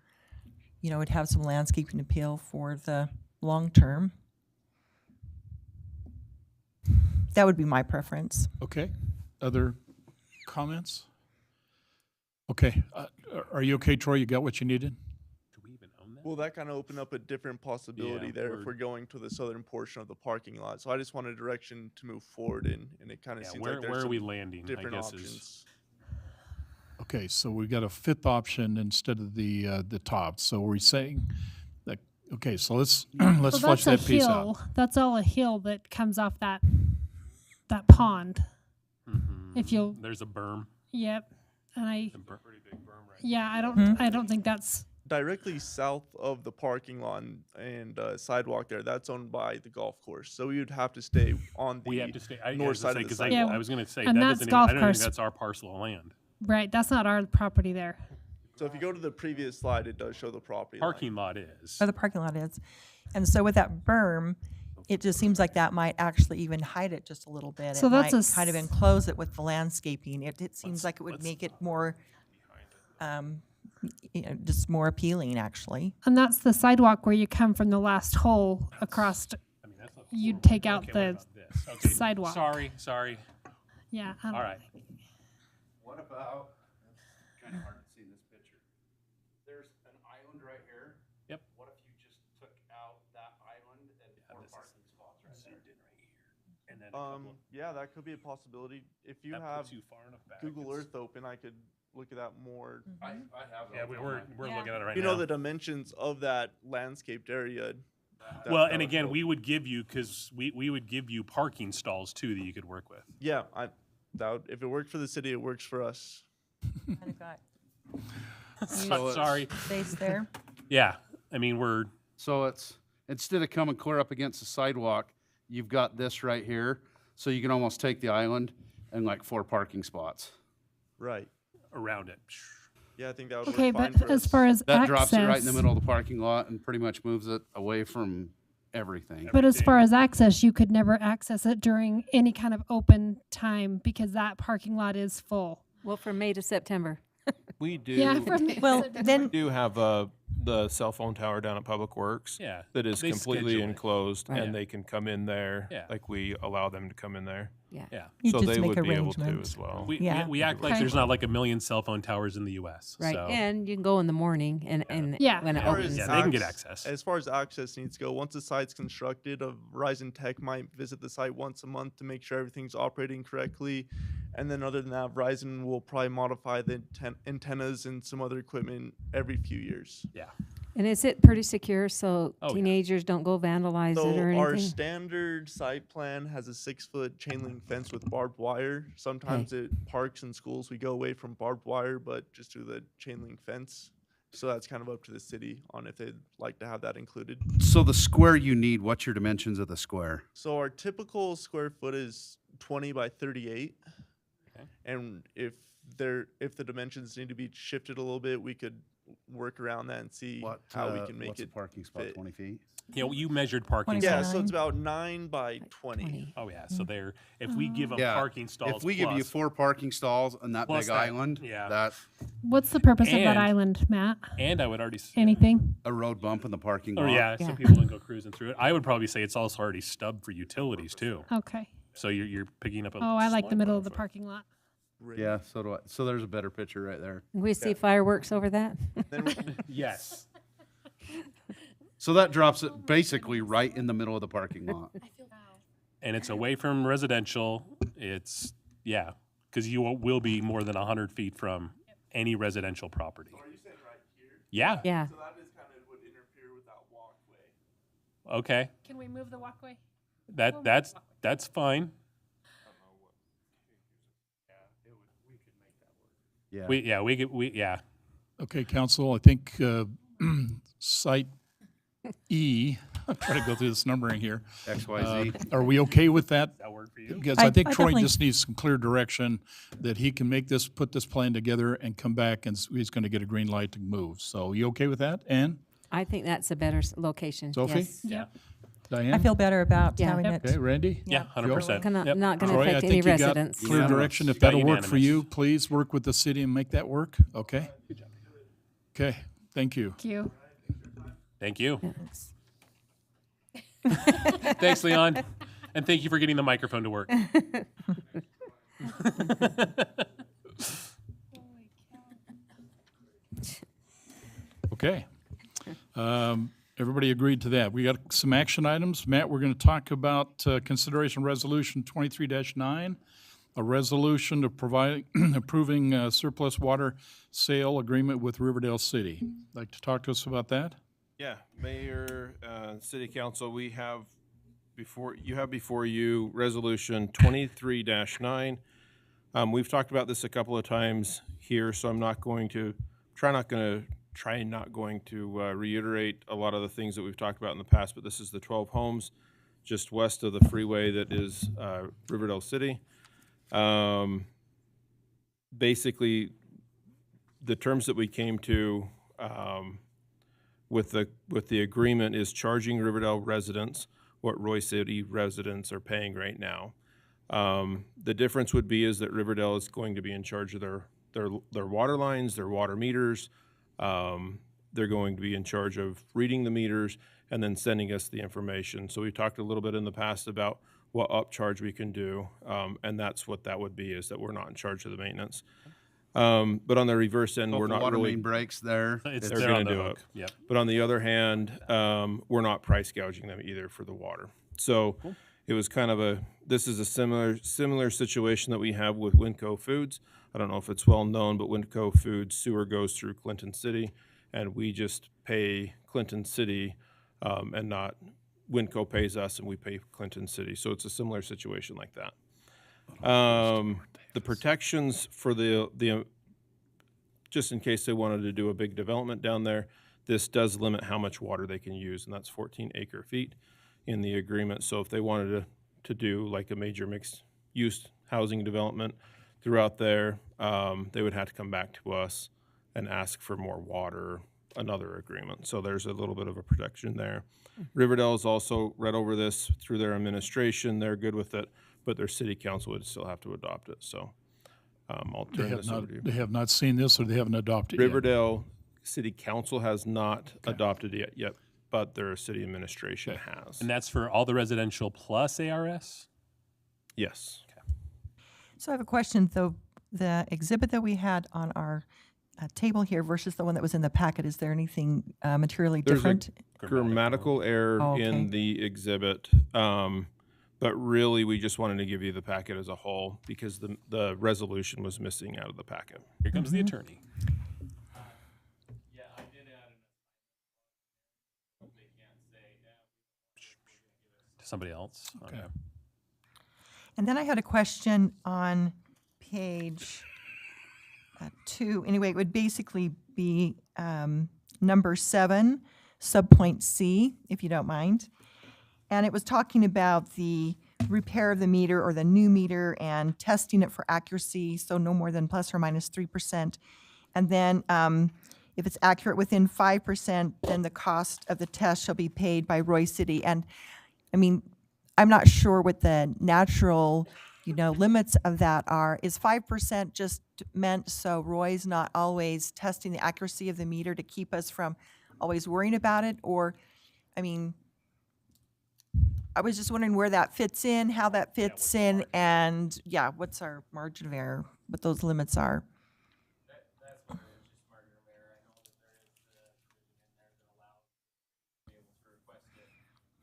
it'd have some landscaping appeal for the long term. That would be my preference. Okay. Other comments? Okay. Are you okay, Troy? You got what you needed? Well, that kind of opened up a different possibility Yeah, there we're- if we're going to the southern portion of the parking lot. So I just wanted direction to move forward in, and it kind of Yeah, seems where- like there's where are some we landing, I different guess, is- options. Okay, so we've got a fifth option instead of the top. So we're saying that, okay, so let's let's flush that piece out. That's all a hill that comes off that pond. If you'll, There's a berm. yep, and I, Pretty big berm right yeah, I don't think that's, Directly south of the parking lot and sidewalk there, that's owned by the golf course. So we would have to stay on the We have to stay. north side of the I sidewalk. was going to say And that that's doesn't. golf I don't think course. that's our parcel of land. right, that's not our property there. So if you go to the previous slide, it does show the property line. Parking lot is. Or the parking lot is. And so with that berm, it just seems like that might actually even hide it just a little bit. So It that's might a kind of s- enclose it with the landscaping. It seems like it would make it more, just more appealing, actually. And that's the sidewalk where you come from the last hole across. You'd take out Okay, what the about this? Okay, sidewalk. Sorry. Yeah. I don't- All right. What about, it's kind of hard to see in this picture. There's an island right here. Yep. What if you just took out that island and 4 parking spots right there? And then Yeah, that could be a possibility. If you that have puts you far enough back. Google Earth open, I could look at that more. I have. Yeah, we're looking at it right You now. know the dimensions of that landscaped area. Well, that and would again, help. we would give you, because we would give you parking stalls too that you could work with. Yeah, if it worked for the city, it works for us. Kind of got Sorry. space there. Yeah, I mean, So it's, instead of coming clear up against the sidewalk, you've got this right here. So you can almost take the island and like 4 parking spots. Right. around it. Yeah, I think that would Okay, work fine but for as us. far as That drops it right in the access- middle of the parking lot and pretty much moves it away from everything. But as far as access, you could never access it during any kind of open time because that parking lot is full. Well, from May to September. We do. Yeah, from May to Well, September. then- We do have the cell phone tower down at Public Works. Yeah, That is they completely schedule it. enclosed, Right. and they can come in there. Yeah. Like we allow them to come in there. Yeah. Yeah. You So just they make would be able to arrangements. as well. Yeah. We act like Okay. there's not like a million cell phone towers in the U.S. Right. So. And you can go in the morning and Yeah. when it As far opens. as Yeah, they can get acc- access. As far as access needs to go, once the site's constructed, a Verizon tech might visit the site once a month to make sure everything's operating correctly. And then other than that, Verizon will probably modify the antennas and some other equipment every few years. Yeah. And is it pretty secure so Oh, yeah. teenagers don't go vandalize So it or our anything? standard site plan has a 6-foot chain link fence with barbed wire. Sometimes at parks and schools we go away from barbed wire, but just do the chain link fence. So that's kind of up to the city on if they'd like to have that included. So the square you need, what's your dimensions of the square? So our typical square foot is 20 by 38. Okay. And if the dimensions need to be shifted a little bit, we could work around that and see how we can make what's it a parking spot, fit. 20 feet? You know, you measured parking. Yeah, stalls. so it's about 9 by 20. Oh yeah. So they're if we give them Yeah. parking stalls. If we give you plus- 4 parking stalls on that plus big that, island, yeah. that What's the purpose of that And- island, Matt? And I would already. Anything? a road bump in the parking Oh lot. yeah, Yeah. some people don't go cruising through it. I would probably say it's also already stubbed for utilities too. Okay. So you're picking up a. Oh, I like the middle of the small- parking lot. Yeah, so do I. So there's a better picture right there. We see fireworks over that? Then we- Yes. So that drops it basically right in the middle of the parking lot. And it's away from residential. It's yeah, because you will be more than 100 feet from any residential property. Are you saying right here? Yeah. Yeah. So that is kind of would interfere with that walkway. Okay. Can we move the walkway? That's fine. Yeah. We yeah. Okay, council, I think site E, I'm trying to go through this numbering here. XYZ. Are we okay with that? That work for you? Because I- I think I Troy definitely- just needs some clear direction that he can put this plan together and come back and he's going to get a green light to move. So you okay with that? Ann? I think that's a better location. Sophie? Yes. Yeah. Diane? I feel better about Yeah. having Yep. Okay, it. Randy? Yeah, 100%. Not Yep. going to Troy, I affect think any you got residents. clear direction. If You got that'll work for unanimous. you, please work with the city and make that work, okay? Okay, thank you. Thank you. Thank you. Thanks, Leon. And thank you for getting the microphone to work. Okay. Everybody agreed to that. We got some action items. Matt, we're going to talk about consideration resolution 23-9, a resolution to provide, approving surplus water sale agreement with Riverdale City. Like to talk to us about that? Yeah, Mayor, City Council, we have before you resolution 23-9. We've talked about this a couple of times here, so I'm not going to reiterate a lot of the things that we've talked about in the past, but this is the 12 homes just west of the freeway that is Riverdale City. Basically, the terms that we came to with the agreement is charging Riverdale residents what Roy City residents are paying right now. The difference would be is that Riverdale is going to be in charge of their water lines, their water meters. They're going to be in charge of reading the meters and then sending us the information. So we talked a little bit in the past about what upcharge we can do, and that's what that would be, is that we're not in charge of the maintenance. But on the reverse end, So if we're the not water really. main breaks there. It's They're there going on to the do hook. it. Yep. But on the other hand, we're not price gouging them either for the water. So it was kind of this is a similar situation that we have with Winco Foods. I don't know if it's well known, but Winco Foods sewer goes through Clinton City, and we just pay Clinton City, and not Winco pays us and we pay Clinton City. So it's a similar situation like that. The protections for the just in case they wanted to do a big development down there, this does limit how much water they can use, and that's 14 acre feet in the agreement. So if they wanted to do like a major mixed use housing development throughout there, they would have to come back to us and ask for more water, another agreement. So there's a little bit of a protection there. Riverdale's also read over this through their administration. They're good with it, but their city council would still have to adopt it. So I'll They turn have this over not, to you. they have not seen this, or they haven't adopted it yet? Riverdale City Council has not adopted it yet, but their city administration has. And that's for all the residential plus ARS? Yes. So I have a question, though. The exhibit that we had on our table here versus the one that was in the packet, is there anything materially There's different? a grammatical error Oh, okay. in the exhibit, but really, we just wanted to give you the packet as a whole because the resolution was missing out of the packet. Here comes the attorney. Yeah, I did add they can't say, To somebody else? Okay. And then I had a question on page 2. Anyway, it would basically be number 7, subpoint C, if you don't mind. And it was talking about the repair of the meter or the new meter and testing it for accuracy, so no more than plus or minus 3%. And then if it's accurate within 5%, then the cost of the test shall be paid by Roy City. And I mean, I'm not sure what the natural, limits of that are. Is 5% just meant so Roy's not always testing the accuracy of the meter to keep us from always worrying about it? Or, I mean, I was just wondering where that fits in, how that fits in, and what's our margin of error, what those limits are. that's what it is, just margin of error. I know that there is the provision in there that allows to be able to request it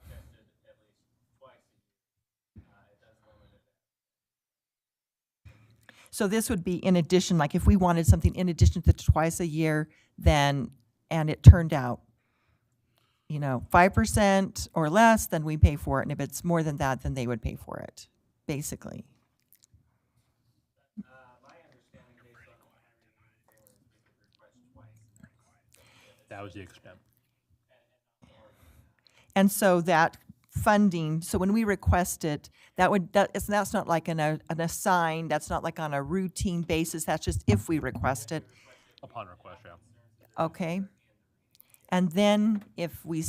tested at least twice a year. It does limit it. So this would be in addition, like if we wanted something in addition to twice a year, then, and it turned out, 5% or less, then we pay for it. And if it's more than that, then they would pay for it, basically. My understanding based on what they could request twice. That was the extent. And so that funding, so when we request it, that's not like an assigned, that's not like on a routine basis, that's just if we request it. Upon request, yeah. Okay. And then if we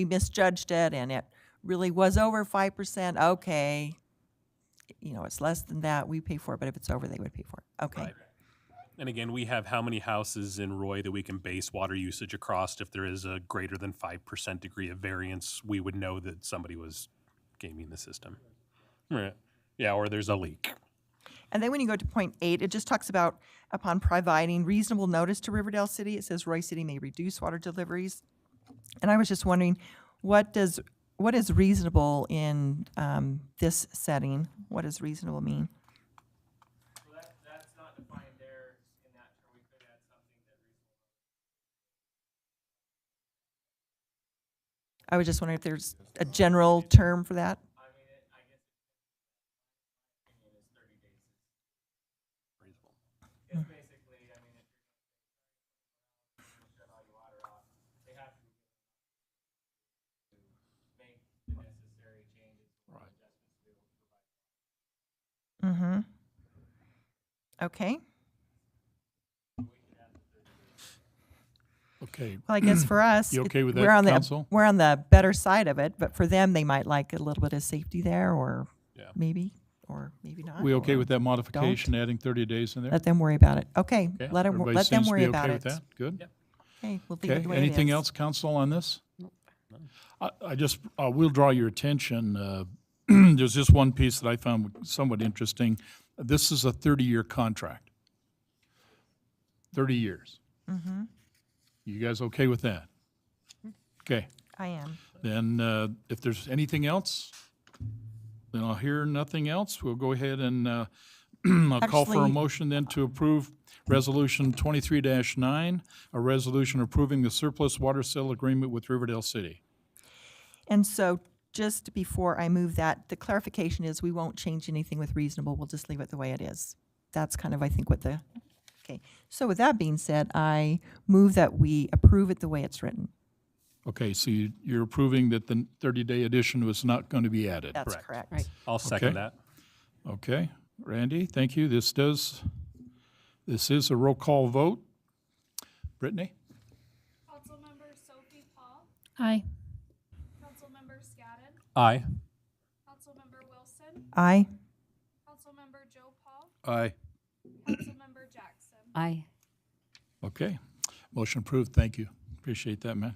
misjudged it and it really was over 5%, okay, it's less than that, we pay for it, but if it's over, they would pay for it. Okay. Right. And again, we have how many houses in Roy that we can base water usage across. If there is a greater than 5% degree of variance, we would know that somebody was gaming the system. Right. Yeah, or there's a leak. And then when you go to point 8, it just talks about upon providing reasonable notice to Riverdale City, it says Roy City may reduce water deliveries. And I was just wondering, what is reasonable in this setting? What does reasonable mean? Well, that's not defined there in that term. We could add something that reasonable. I was just wondering if there's a general term for that. I mean, I guess opinion is 30 days. Reasonable. It's basically, I mean, if you're going to shut all your water off, they have to make the necessary changes or adjustments to be able to provide. Okay. Okay. Well, I guess for us, You okay with we're that, on the council? we're on the better side of it, but for them, they might like a little bit of safety there, or maybe not. We okay or with that modification, adding 30 days in there? Let them worry about it. Okay, Okay, let them everybody seems to worry be about okay it. with that? Good. Okay, we'll leave it Okay, the way it anything is. else, council, on this? I just, will draw your attention, there's just one piece that I found somewhat interesting. This is a 30-year contract. 30 years. You guys okay with that? Okay, I am. then if there's anything else, then I'll hear nothing else. We'll go ahead and I'll call for a Actually- motion then to approve Resolution 23-9, a resolution approving the surplus water sale agreement with Riverdale City. And so, just before I move that, the clarification is we won't change anything with reasonable. We'll just leave it the way it is. That's kind of, I think, what the. Okay. So with that being said, I move that we approve it the way it's written. Okay, so you're approving that the 30-day addition was not going to be added? That's correct. Right. I'll second Okay. that. Okay, Randy, thank you. This is a roll call vote. Brittany? Councilmember Sophie Paul. Aye. Councilmember Scadden. Aye. Councilmember Wilson. Aye. Councilmember Joe Paul. Aye. Councilmember Jackson. Aye. Okay, motion approved, thank you. Appreciate that, man.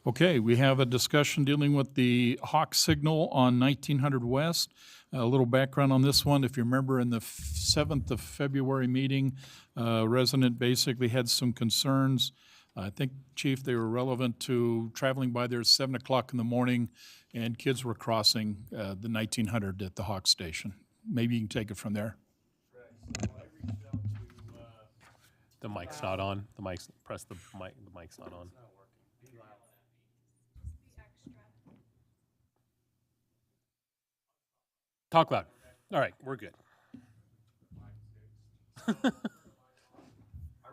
Okay, we have a discussion dealing with the Hawk signal on 1900 West. A little background on this one. If you remember in the 7th of February meeting, a resident basically had some concerns. I think, Chief, they were relevant to traveling by there at 7 o'clock in the morning and kids were crossing the 1900 at the Hawk station. Maybe you can take it from there. The mic's not on. The mic's, press the mic, the mic's not on. Talk loud. All right, we're good.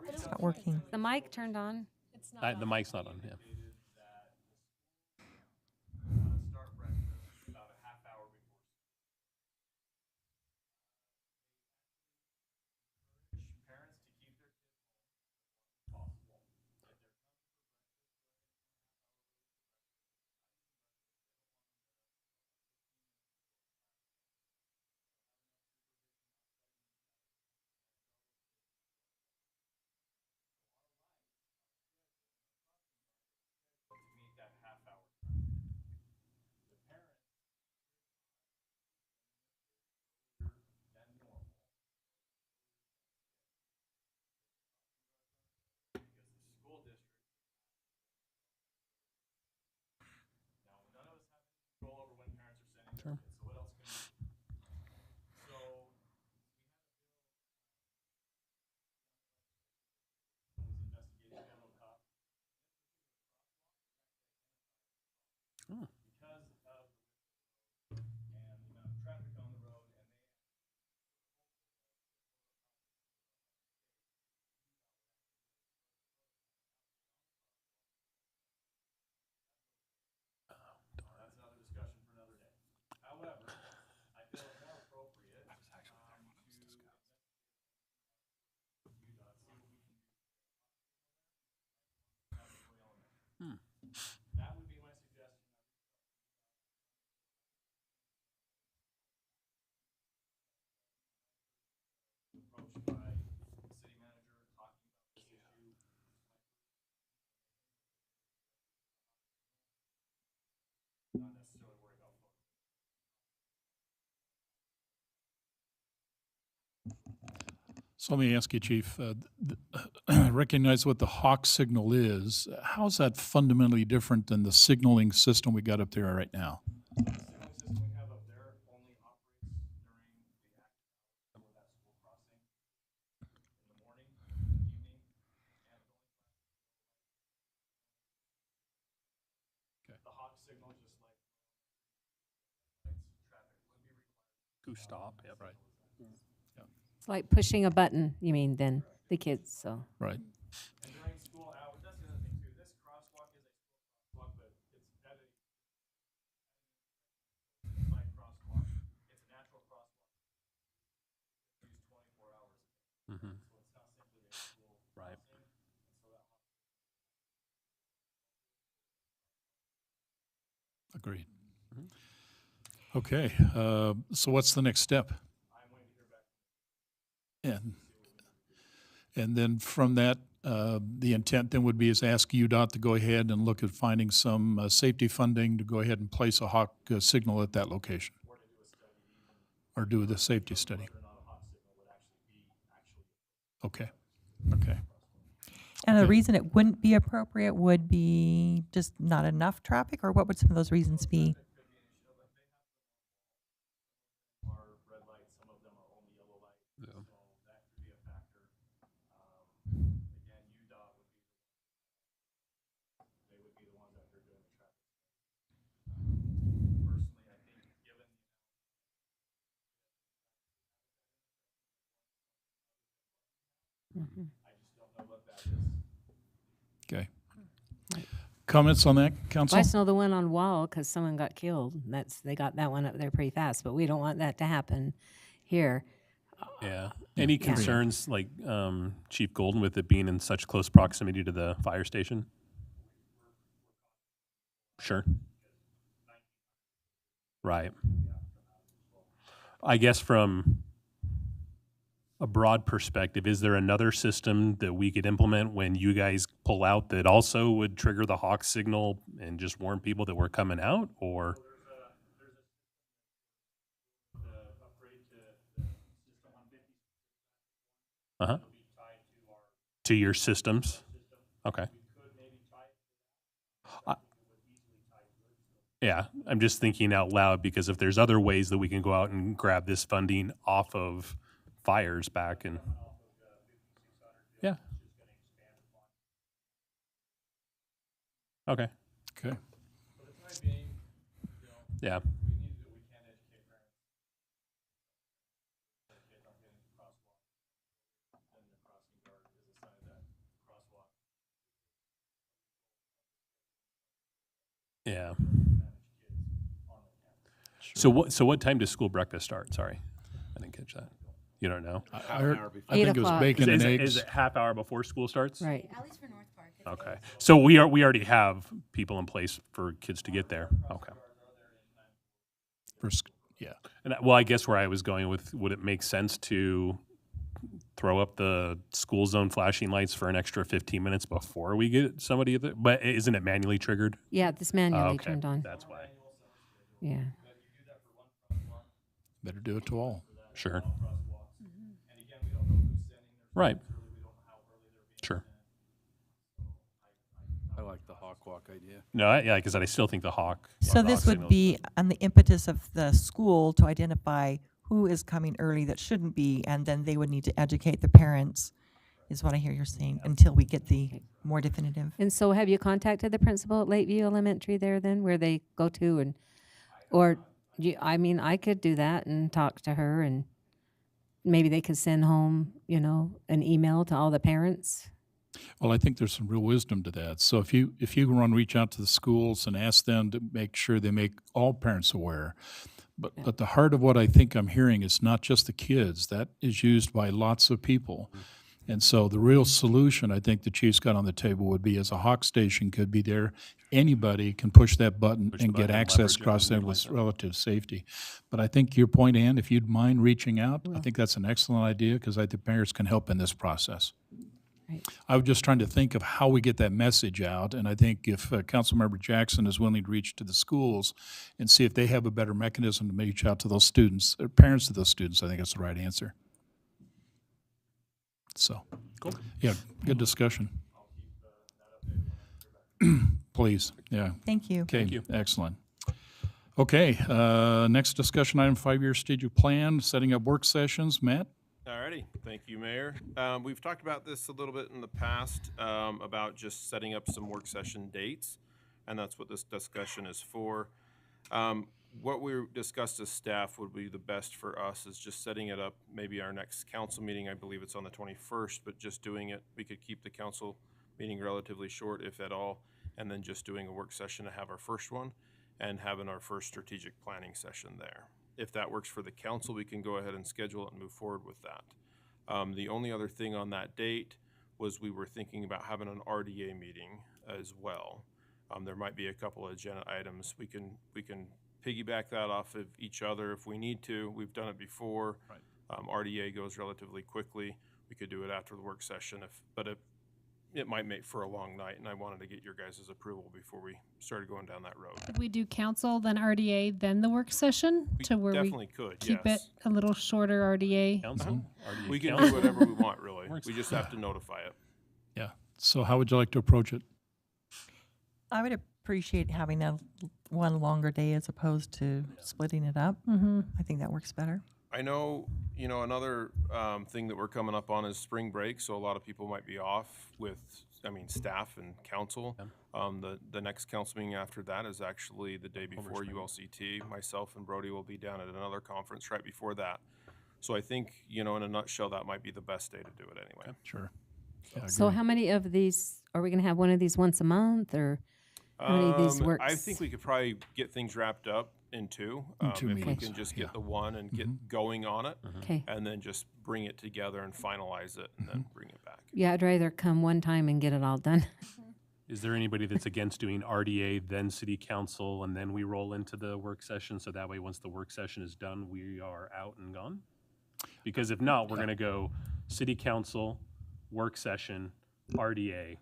It's not working. The mic turned on? It's not. The mic's not on, yeah. Sure. Oh. So let me ask you, Chief, recognize what the Hawk signal is. How's that fundamentally different than the signaling system we got up there right now? To stop, yeah, right. It's like pushing a button, you mean, then, the kids, so. Right. And during school hours, that's the other thing too. This crosswalk is a crosswalk, but it's at a like crosswalk. It's a natural crosswalk. Used 24 hours. Mm-hmm. So it's not simply a school Right. crossing. And so that Agreed. Okay, so what's the next step? And then from that, the intent then would be is ask UDOT to go ahead and look at finding some safety funding to go ahead and place a Hawk signal at that location. Or do the safety study. Okay, okay. And the reason it wouldn't be appropriate would be just not enough traffic, or what would some of those reasons be? Mm-hmm. Okay. Comments on that, Council? I just know the one on Wall, because someone got killed. They got that one up there pretty fast, but we don't want that to happen here. Yeah. Any Yeah. concerns, like Chief Golden, with it being in such close proximity to the fire station? Sure. Right. I guess from a broad perspective, is there another system that we could implement when you guys pull out that also would trigger the hawk signal and just warn people that we're coming out, or? Uh-huh. To your systems? Okay. Yeah, I'm just thinking out loud because if there's other ways that we can go out and grab this funding off of fires back and. Yeah. Okay. Okay. Yeah. Yeah. So what time does school breakfast start? Sorry, I didn't catch that. You don't know? I heard, I 8 think it was o'clock. bacon and Is eggs. it half hour before school starts? Right. At least for North Park. Okay. So we already have people in place for kids to get there. Okay. First, yeah. And well, I guess where I was going with, would it make sense to throw up the school zone flashing lights for an extra 15 minutes before we get somebody? But isn't it manually triggered? Yeah, this manually Okay, turned on. That's why. Yeah. Better do it to all. Sure. Right. Sure. I like the hawk walk idea. No, yeah, because I still think the hawk. So this would signals- be on the impetus of the school to identify who is coming early that shouldn't be, and then they would need to educate the parents, is what I hear you're saying, until we get the more definitive. And so have you contacted the principal at Lakeview Elementary there then, where they go to and, or, I mean, I could do that and talk to her and maybe they could send home, an email to all the parents. Well, I think there's some real wisdom to that. So if you run reach out to the schools and ask them to make sure they make all parents aware. But the heart of what I think I'm hearing is not just the kids. That is used by lots of people. And so the real solution I think the chief's got on the table would be, as a hawk station could be there, anybody can push that button and get button and access leverage it across and there with utilize it. relative safety. But I think your point, Ann, if you'd mind reaching out, I think that's an excellent idea because I think parents can help in this process. Right. I was just trying to think of how we get that message out, and I think if Councilmember Jackson is willing to reach to the schools and see if they have a better mechanism to reach out to those students, or parents of those students, I think that's the right answer. So, Cool. yeah, good discussion. Please, yeah. Thank you. Okay, you. excellent. Okay, next discussion item, 5-year strategic plan, setting up work sessions. Matt? Alrighty, thank you, Mayor. We've talked about this a little bit in the past, about just setting up some work session dates, and that's what this discussion is for. What we discussed as staff would be the best for us is just setting it up, maybe our next council meeting, I believe it's on the 21st, but just doing it, we could keep the council meeting relatively short, if at all, and then just doing a work session to have our first one, and having our first strategic planning session there. If that works for the council, we can go ahead and schedule it and move forward with that. The only other thing on that date was we were thinking about having an RDA meeting as well. There might be a couple of agenda items. We can piggyback that off of each other if we need to. We've done it before. Right. RDA goes relatively quickly. We could do it after the work session, but it might make for a long night, and I wanted to get your guys' approval before we started going down that road. Could we do council, then RDA, then the work session to where we Definitely could, keep yes. it a little shorter RDA? Council? We can do whatever we want, really. Works. We just have to notify it. Yeah. So how would you like to approach it? I would appreciate having one longer day as opposed to splitting it up. Mm-hmm. I think that works better. I know, another thing that we're coming up on is spring break, so a lot of people might be off with, staff and council. The next council meeting after that is actually the day before ULCT. Myself and Brody will be down at another conference right before that. So I think, in a nutshell, that might be the best day to do it anyway. Sure. Yeah, I So agree. how many of these, are we going to have one of these once a month or how many of these works? I think we could probably get things wrapped up in two. two If we meetings, can just yeah. get the one and get going on it, Okay. and then just bring it together and finalize it, and then bring it back. Yeah, I'd rather come one time and get it all done. Is there anybody that's against doing RDA, then city council, and then we roll into the work session? So that way, once the work session is done, we are out and gone? Because if not, we're gonna go city council, work session, RDA,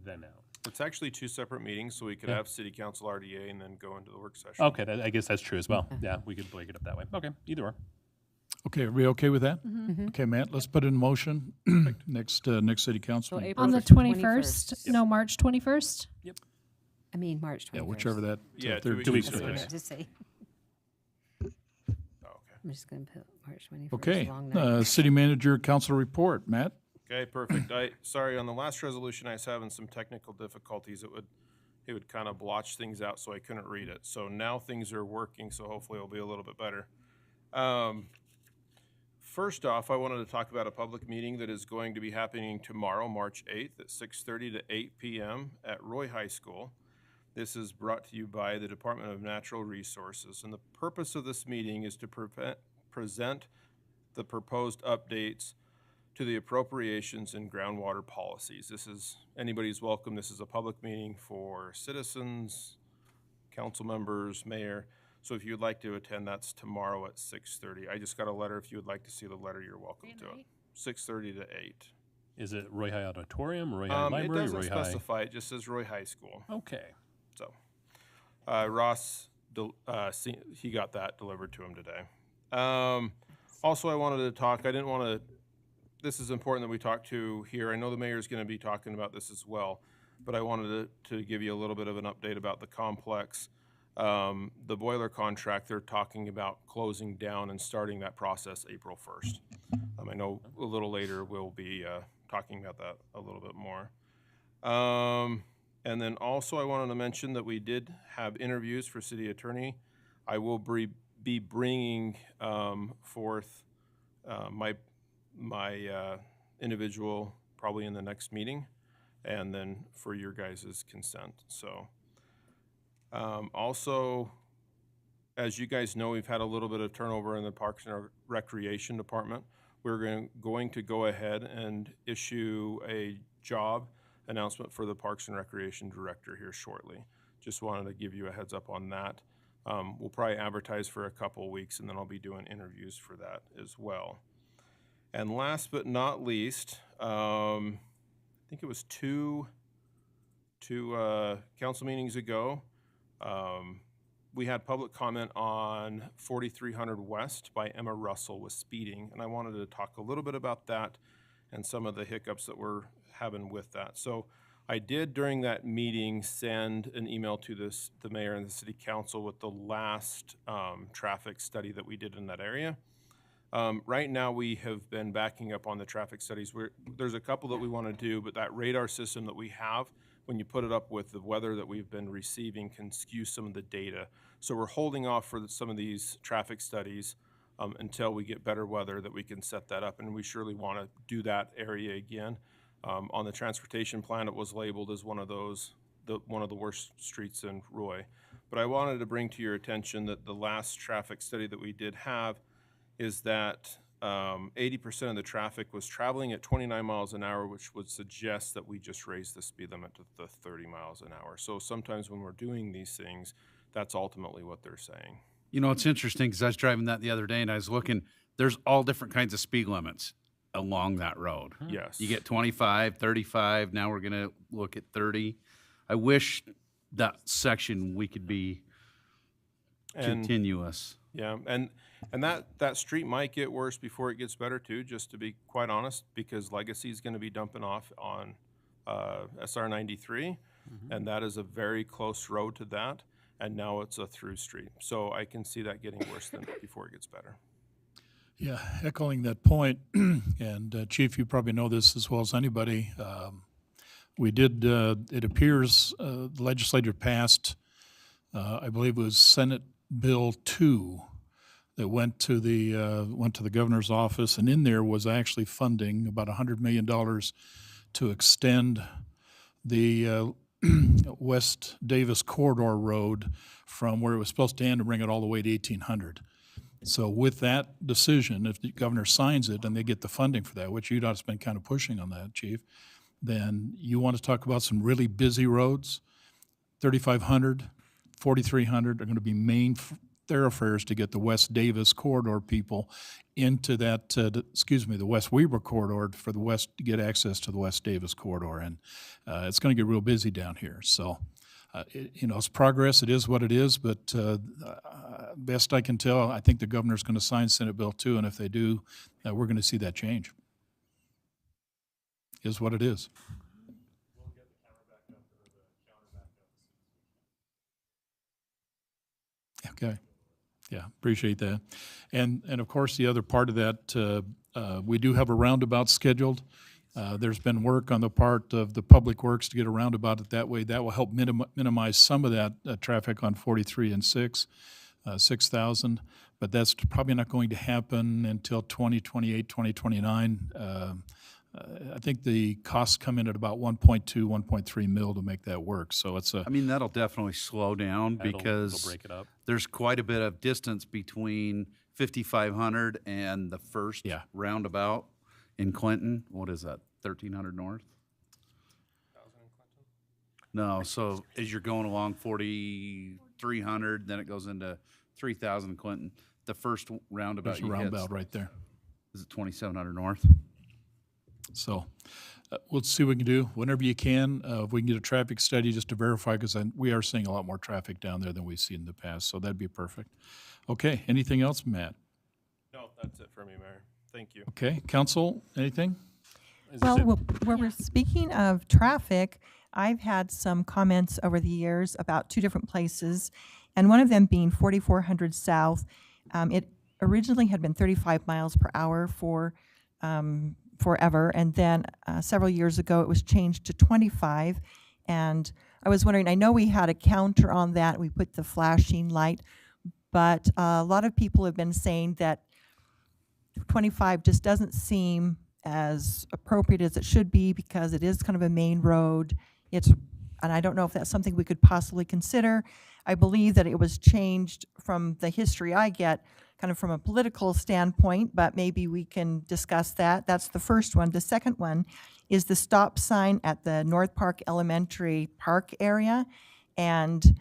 then out. It's actually two separate meetings, so we could Yeah. have city council RDA and then go into the work session. Okay, I guess that's true as well. Yeah, we could break it up that way. Okay, either or. Okay, are we okay with that? Mm-hmm. Okay, Matt, let's put in motion next city council. So meeting. April On the 21st. 21st, no, March 21st? I mean, March 21st. Yeah, whichever that. Yeah, third 2 weeks Tuesday That's what I is. meant to say. I'm just gonna put March 21st. Okay, long night. city manager, council report, Matt? Okay, perfect. Sorry, on the last resolution, I was having some technical difficulties. It would kind of blotch things out, so I couldn't read it. So now things are working, so hopefully it'll be a little bit better. First off, I wanted to talk about a public meeting that is going to be happening tomorrow, March 8th at 6:30 to 8 p.m. at Roy High School. This is brought to you by the Department of Natural Resources, and the purpose of this meeting is to present the proposed updates to the appropriations and groundwater policies. Anybody's welcome. This is a public meeting for citizens, council members, mayor. So if you'd like to attend, that's tomorrow at 6:30. I just got a letter. If you would like to see the letter, you're welcome to it. 6:30 to 8. Is it Roy High Auditorium, Roy High Library, It doesn't Roy High? specify. It just says Roy High School. Okay. So Ross, he got that delivered to him today. Also, I wanted to talk, this is important that we talk to here. I know the mayor's going to be talking about this as well, but I wanted to give you a little bit of an update about the complex. The boiler contract, they're talking about closing down and starting that process April 1st. I know a little later we'll be talking about that a little bit more. And then also I wanted to mention that we did have interviews for city attorney. I will be bringing forth my individual probably in the next meeting, and then for your guys' consent. So also, as you guys know, we've had a little bit of turnover in the Parks and Recreation Department. We're going to go ahead and issue a job announcement for the Parks and Recreation Director here shortly. Just wanted to give you a heads up on that. We'll probably advertise for a couple of weeks, and then I'll be doing interviews for that as well. And last but not least, I think it was two council meetings ago, we had public comment on 4300 West by Emma Russell with speeding, and I wanted to talk a little bit about that and some of the hiccups that we're having with that. So I did during that meeting send an email to the mayor and the city council with the last traffic study that we did in that area. Right now we have been backing up on the traffic studies. There's a couple that we want to do, but that radar system that we have, when you put it up with the weather that we've been receiving, can skew some of the data. So we're holding off for some of these traffic studies until we get better weather that we can set that up, and we surely want to do that area again. On the transportation plan, it was labeled as one of the worst streets in Roy. But I wanted to bring to your attention that the last traffic study that we did have is that 80% of the traffic was traveling at 29 miles an hour, which would suggest that we just raised the speed limit to the 30 miles an hour. So sometimes when we're doing these things, that's ultimately what they're saying. You know, it's interesting because I was driving that the other day and I was looking, there's all different kinds of speed limits along that road. Yes. You get 25, 35, now we're going to look at 30. I wish that section we could be continuous. Yeah, and that street might get worse before it gets better too, just to be quite honest, because Legacy is going to be dumping off on SR 93, and that is a very close road to that, and now it's a through street. So I can see that getting worse than before it gets better. Yeah, echoing that point, and Chief, you probably know this as well as anybody. We did, it appears, the legislature passed, I believe it was Senate Bill 2 that went to the governor's office, and in there was actually funding about $100 million to extend the West Davis Corridor Road from where it was supposed to end and bring it all the way to 1800. So with that decision, if the governor signs it and they get the funding for that, which UDOT's been kind of pushing on that, Chief, then you want to talk about some really busy roads. 3500, 4300 are going to be main thoroughfares to get the West Davis corridor people into that, the West Weber corridor for the west, to get access to the West Davis corridor. And it's going to get real busy down here. So, it's progress. It is what it is. But best I can tell, I think the governor's going to sign Senate Bill 2. And if they do, we're going to see that change. Is what it is. Okay. Yeah, appreciate that. And of course, the other part of that, we do have a roundabout scheduled. There's been work on the part of the Public Works to get a roundabout it that way. That will help minimize some of that traffic on 43 and 6,000. But that's probably not going to happen until 2028, 2029. I think the costs come in at about 1.2, 1.3 mil to make that work. So it's a. I mean, that'll definitely slow down because it'll break it up. There's quite a bit of distance between 5500 and the first roundabout in Clinton. What is that? 1300 north? No. So as you're going along 4300, then it goes into 3000 in Clinton. The first roundabout. There's a roundabout right there. Is it 2700 north? So we'll see what we can do whenever you can. If we can get a traffic study just to verify, because we are seeing a lot more traffic down there than we've seen in the past. So that'd be perfect. Okay. Anything else, Matt? No, that's it for me, Mayor. Thank you. Okay. Council, anything? Well, where we're speaking of traffic, I've had some comments over the years about two different places, and one of them being 4400 South. It originally had been 35 miles per hour for forever, and then several years ago it was changed to 25. And I was wondering, I know we had a counter on that, we put the flashing light, but a lot of people have been saying that 25 just doesn't seem as appropriate as it should be because it is kind of a main road. And I don't know if that's something we could possibly consider. I believe that it was changed from the history I get, kind of from a political standpoint, but maybe we can discuss that. That's the first one. The second one is the stop sign at the North Park Elementary Park area. And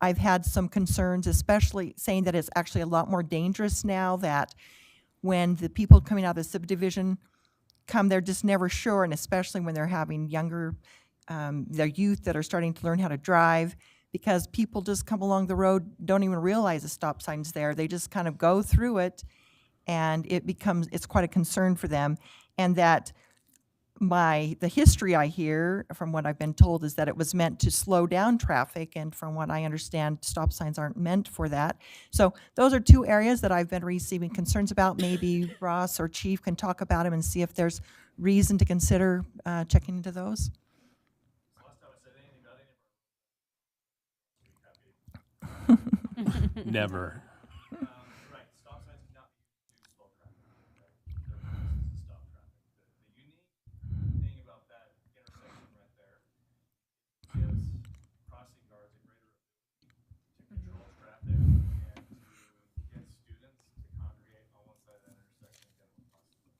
I've had some concerns, especially saying that it's actually a lot more dangerous now, that when the people coming out of the subdivision come, they're just never sure, and especially when they're having younger, their youth that are starting to learn how to drive, because people just come along the road, don't even realize the stop sign's there. They just kind of go through it, and it's quite a concern for them. And that the history I hear from what I've been told is that it was meant to slow down traffic, and from what I understand, stop signs aren't meant for that. So those are two areas that I've been receiving concerns about. Maybe Ross or Chief can talk about them and see if there's reason to consider checking into those. Never. Right, stop signs cannot be used to slow traffic. They're purposes to stop traffic. The unique thing about that intersection right there gives crossing guards a greater ability to control traffic and to get students to congregate on one side of that intersection and get them possible.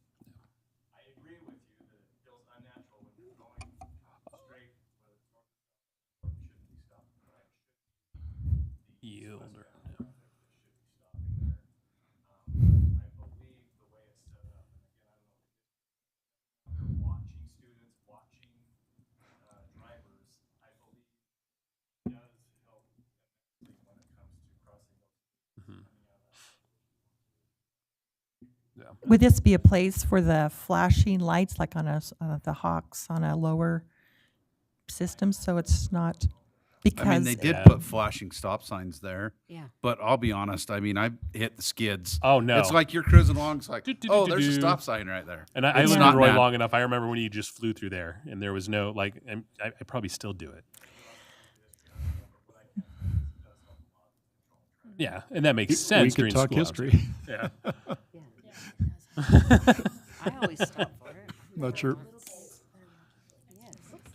I agree with you that it feels unnatural when you're going straight, whether it's north or south, shouldn't be stopped, right? Yield. Would this be a place for the flashing lights, like on the Hawks on a lower system, so it's not? Because I mean, they did put flashing stop signs there. Yeah. But I'll be honest, I mean, I hit the skids. Oh, no. It's like you're cruising along, it's like, oh, there's a stop sign right there. And I It's lived not in Roy bad. long enough. I remember when you just flew through there, and there was no, and I probably still do it. Yeah, and that makes sense We could during talk school hours. history. Yeah. I always stop for it. Not sure.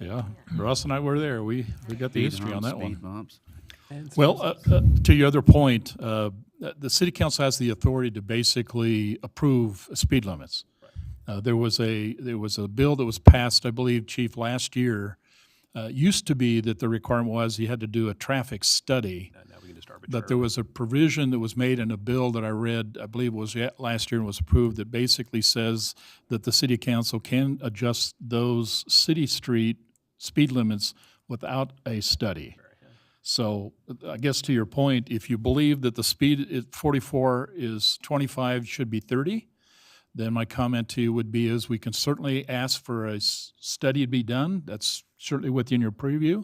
Yeah, Ross and I were there. We got the history on that one. Speed bumps. Well, to your other point, the city council has the authority to basically approve speed limits. There was a bill that was passed, I believe, Chief, last year. Used to be that the requirement was you had to do a traffic study. Now we can just But arbitrarily. there was a provision that was made in a bill that I read, I believe it was last year and was approved, that basically says that the city council can adjust those city street speed limits without a study. So I guess to your point, if you believe that the speed at 44 is 25, should be 30, then my comment to you would be is we can certainly ask for a study to be done. That's certainly within your preview.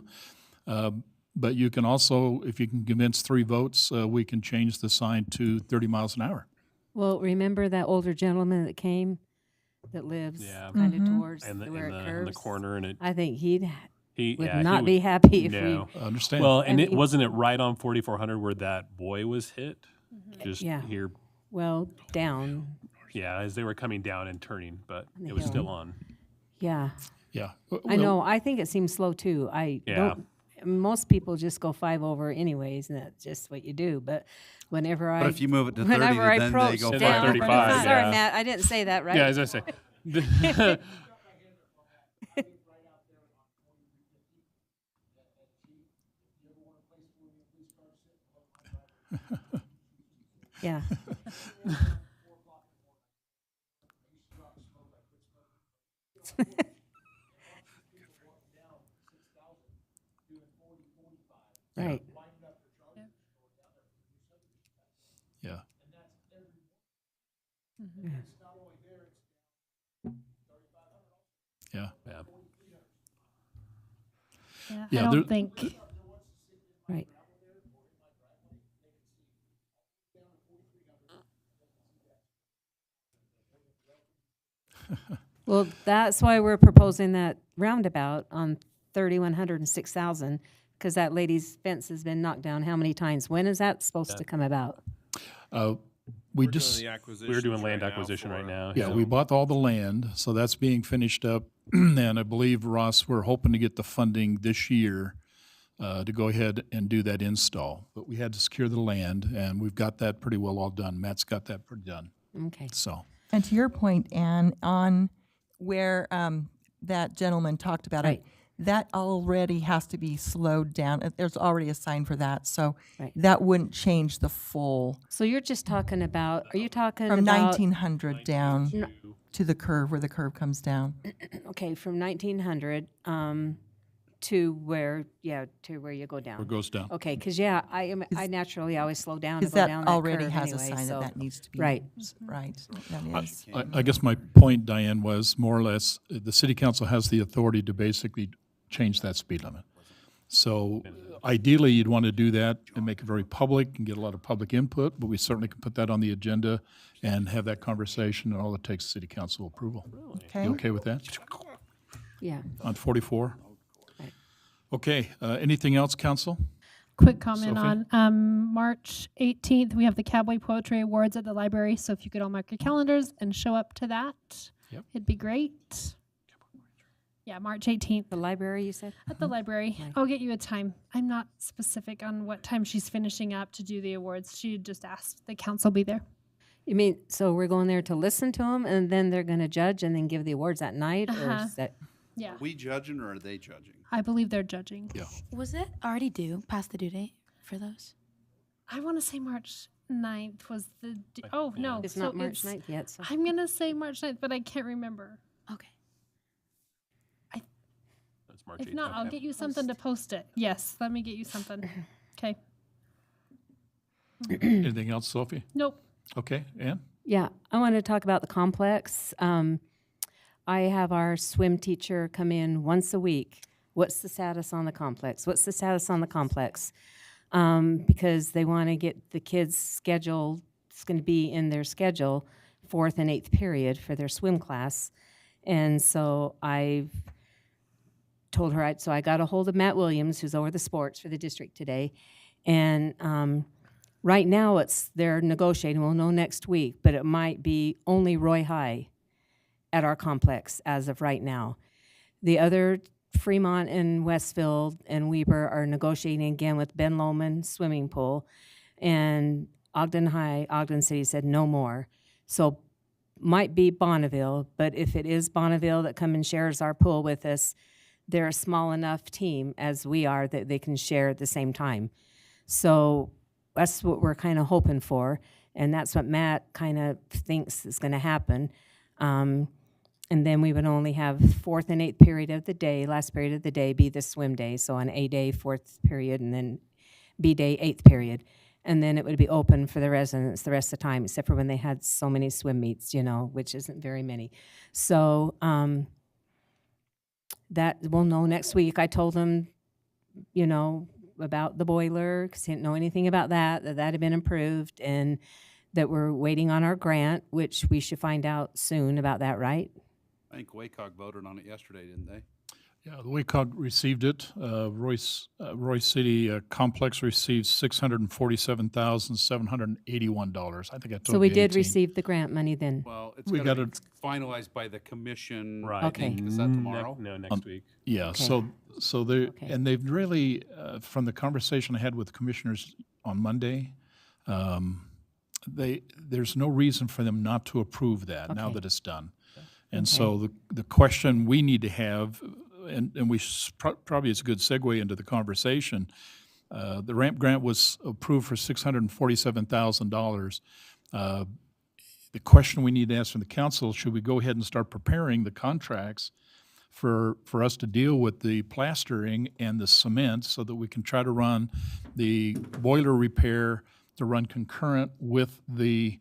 But you can also, if you can convince 3 votes, we can change the sign to 30 miles an hour. Well, remember that older gentleman that came, that lives Yeah. kind of towards And where it in the curves? corner, and it. I think he would yeah, not he be would- happy if no. we. Understand. Well, I and it mean- wasn't it right on 4400 where that boy was hit? Just Yeah. here, Well, down, yeah, as they were coming down and turning, but the it was still hill. on. yeah. Yeah. I know, I think it seems slow too. I Yeah. don't, most people just go 5 over anyways, and that's just what you do, but whenever I. But if you move it to 30, whenever I then they approach go down- 35, Sorry, yeah. Matt, I didn't say that, right? Yeah, as I say. Yeah. Right. Yeah. Yeah. Yeah. Yeah, Yeah, I there- don't think. Right. Well, that's why we're proposing that roundabout on 3,100 and 6,000, because that lady's fence has been knocked down how many times? When is that supposed to come about? We We're doing just, the We're acquisitions doing land right now acquisition for right it. now. yeah, so- we bought all the land, so that's being finished up. And I believe, Ross, we're hoping to get the funding this year to go ahead and do that install. But we had to secure the land, and we've got that pretty well all done. Matt's got that pretty done, Okay. so. And to your point, Anne, on where that gentleman talked about Right. it, that already has to be slowed down. There's already a sign for that, so Right. that wouldn't change the full, So you're just talking about, are you talking from about? 1900 down to the curve, where the curve comes down. Okay, from 1900 to where, to where you go down. Where it goes down. Okay, because, I naturally always slow down to Because go that down that already curve has a anyway, sign so- that needs to be. Right. Right, that is. I guess my point, Diane, was more or less, the city council has the authority to basically change that speed limit. So ideally, you'd want to do that and make it very public and get a lot of public input, but we certainly can put that on the agenda and have that conversation, and all it takes is city council approval. Okay. You okay with that? Yeah. On 44? Right. Okay, anything else, council? Quick comment Sophie? on March 18th, we have the Cowboy Poetry Awards at the library. So if you could all mark your calendars and show up to that, Yep. it'd be great. Yeah, March 18th The library, you said? at the library. Right. I'll get you a time. I'm not specific on what time she's finishing up to do the awards. She just asked the council be there. You mean, so we're going there to listen to them, and then they're going to judge and then give the awards that night? Or Uh-huh. is that, Yeah, Are we judging or are they judging? I believe they're judging. Yeah. Was it already due past the due date for those? I want to say March 9th was the. Oh, no. it's so not March 9th yet, so. I'm going to say March 9th, but I can't remember. Okay. That's March If 8th. not, I'll get you something to post it. Yes, let me get you something. Okay. Anything else, Sophie? Nope. Okay, Ann? Yeah, I want to talk about the complex. I have our swim teacher come in once a week. What's the status on the complex? What's the status on the complex? Because they want to get the kids' schedule, it's going to be in their schedule, 4th and 8th period for their swim class. And so I've told her, so I got a hold of Matt Williams, who's over the sports for the district today. And right now, they're negotiating. We'll know next week, but it might be only Roy High at our complex as of right now. The other Fremont and Westfield and Weber are negotiating again with Ben Lomond swimming pool, and Ogden City said no more. So might be Bonneville, but if it is Bonneville that come and shares our pool with us, they're a small enough team as we are that they can share at the same time. So that's what we're kind of hoping for, and that's what Matt kind of thinks is going to happen. And then we would only have 4th and 8th period of the day, last period of the day be the swim day. So on A day, 4th period, and then B day, 8th period. And then it would be open for the residents the rest of the time, except for when they had so many swim meets, you know, which isn't very many. So that we'll know next week. I told them, you know, about the boiler, because he didn't know anything about that had been approved, and that we're waiting on our grant, which we should find out soon about that, right? I think WACOG voted on it yesterday, didn't they? Yeah, the WACOG received it. Roy City Complex received $647,781. I think I told you So we did 18. receive the grant money then. Well, it's We got to got be finalized by the commission. Right. I think. Is that tomorrow? No, next week. Yeah, Okay. so they Okay. and they've really, from the conversation I had with commissioners on Monday, there's no reason for them not to approve that now Okay. that it's done. And so the question we need to have, and we probably it's a good segue into the conversation. The ramp grant was approved for $647,000. The question we need to ask from the council: should we go ahead and start preparing the contracts for us to deal with the plastering and the cement, so that we can try to run the boiler repair to run concurrent with the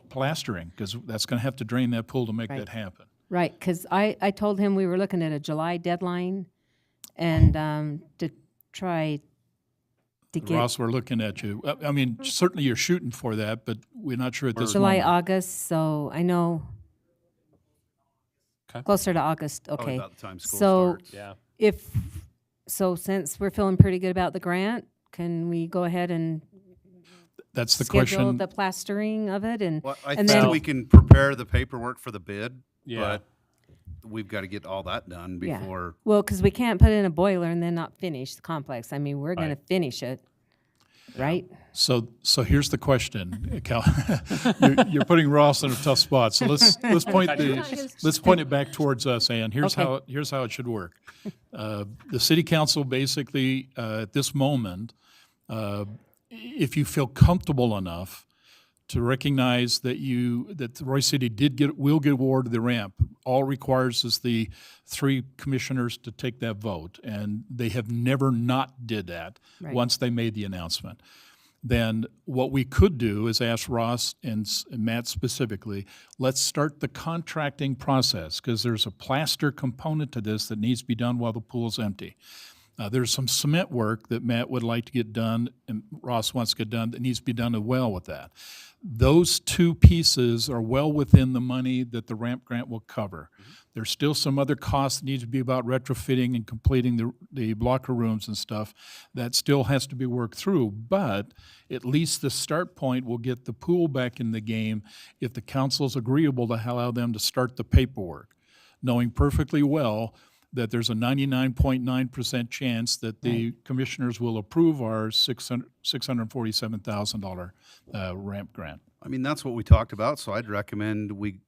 plastering, because that's going to have to drain that pool to make Right. that happen. Right, because I told him we were looking at a July deadline, and to try to get Ross, we're looking at you. I mean, certainly you're shooting for that, but we're not sure at this July, moment. August, so I know Okay. closer to August, Probably okay. about the time school So starts. Yeah. since we're feeling pretty good about the grant, can we go ahead and That's the schedule question. the plastering of it? And Well, I and think then we can prepare the paperwork for the bid, Yeah. but we've got to get all that done Yeah. before. well, because we can't put in a boiler and then not finish the complex. I mean, we're going to Right. finish it, right? So here's the question, Cal. You're putting Ross in a tough spot. So let's point it back towards us, Ann. Here's Okay. how it should work. The city council basically at this moment, if you feel comfortable enough to recognize that Roy City will get awarded the ramp, all it requires is the 3 commissioners to take that vote, and they have never not did that Right. once they made the announcement. Then what we could do is ask Ross and Matt specifically, let's start the contracting process, because there's a plaster component to this that needs to be done while the pool's empty. There's some cement work that Matt would like to get done and Ross wants to get done that needs to be done as well with that. Those 2 pieces are well within the money that the ramp grant will cover. There's still some other costs that need to be about retrofitting and completing the locker rooms and stuff. That still has to be worked through, but at least the start point will get the pool back in the game if the council's agreeable to allow them to start the paperwork, knowing perfectly well that there's a 99.9% chance that the commissioners will approve our $647,000 ramp grant. I mean, that's what we talked about, so I'd recommend we,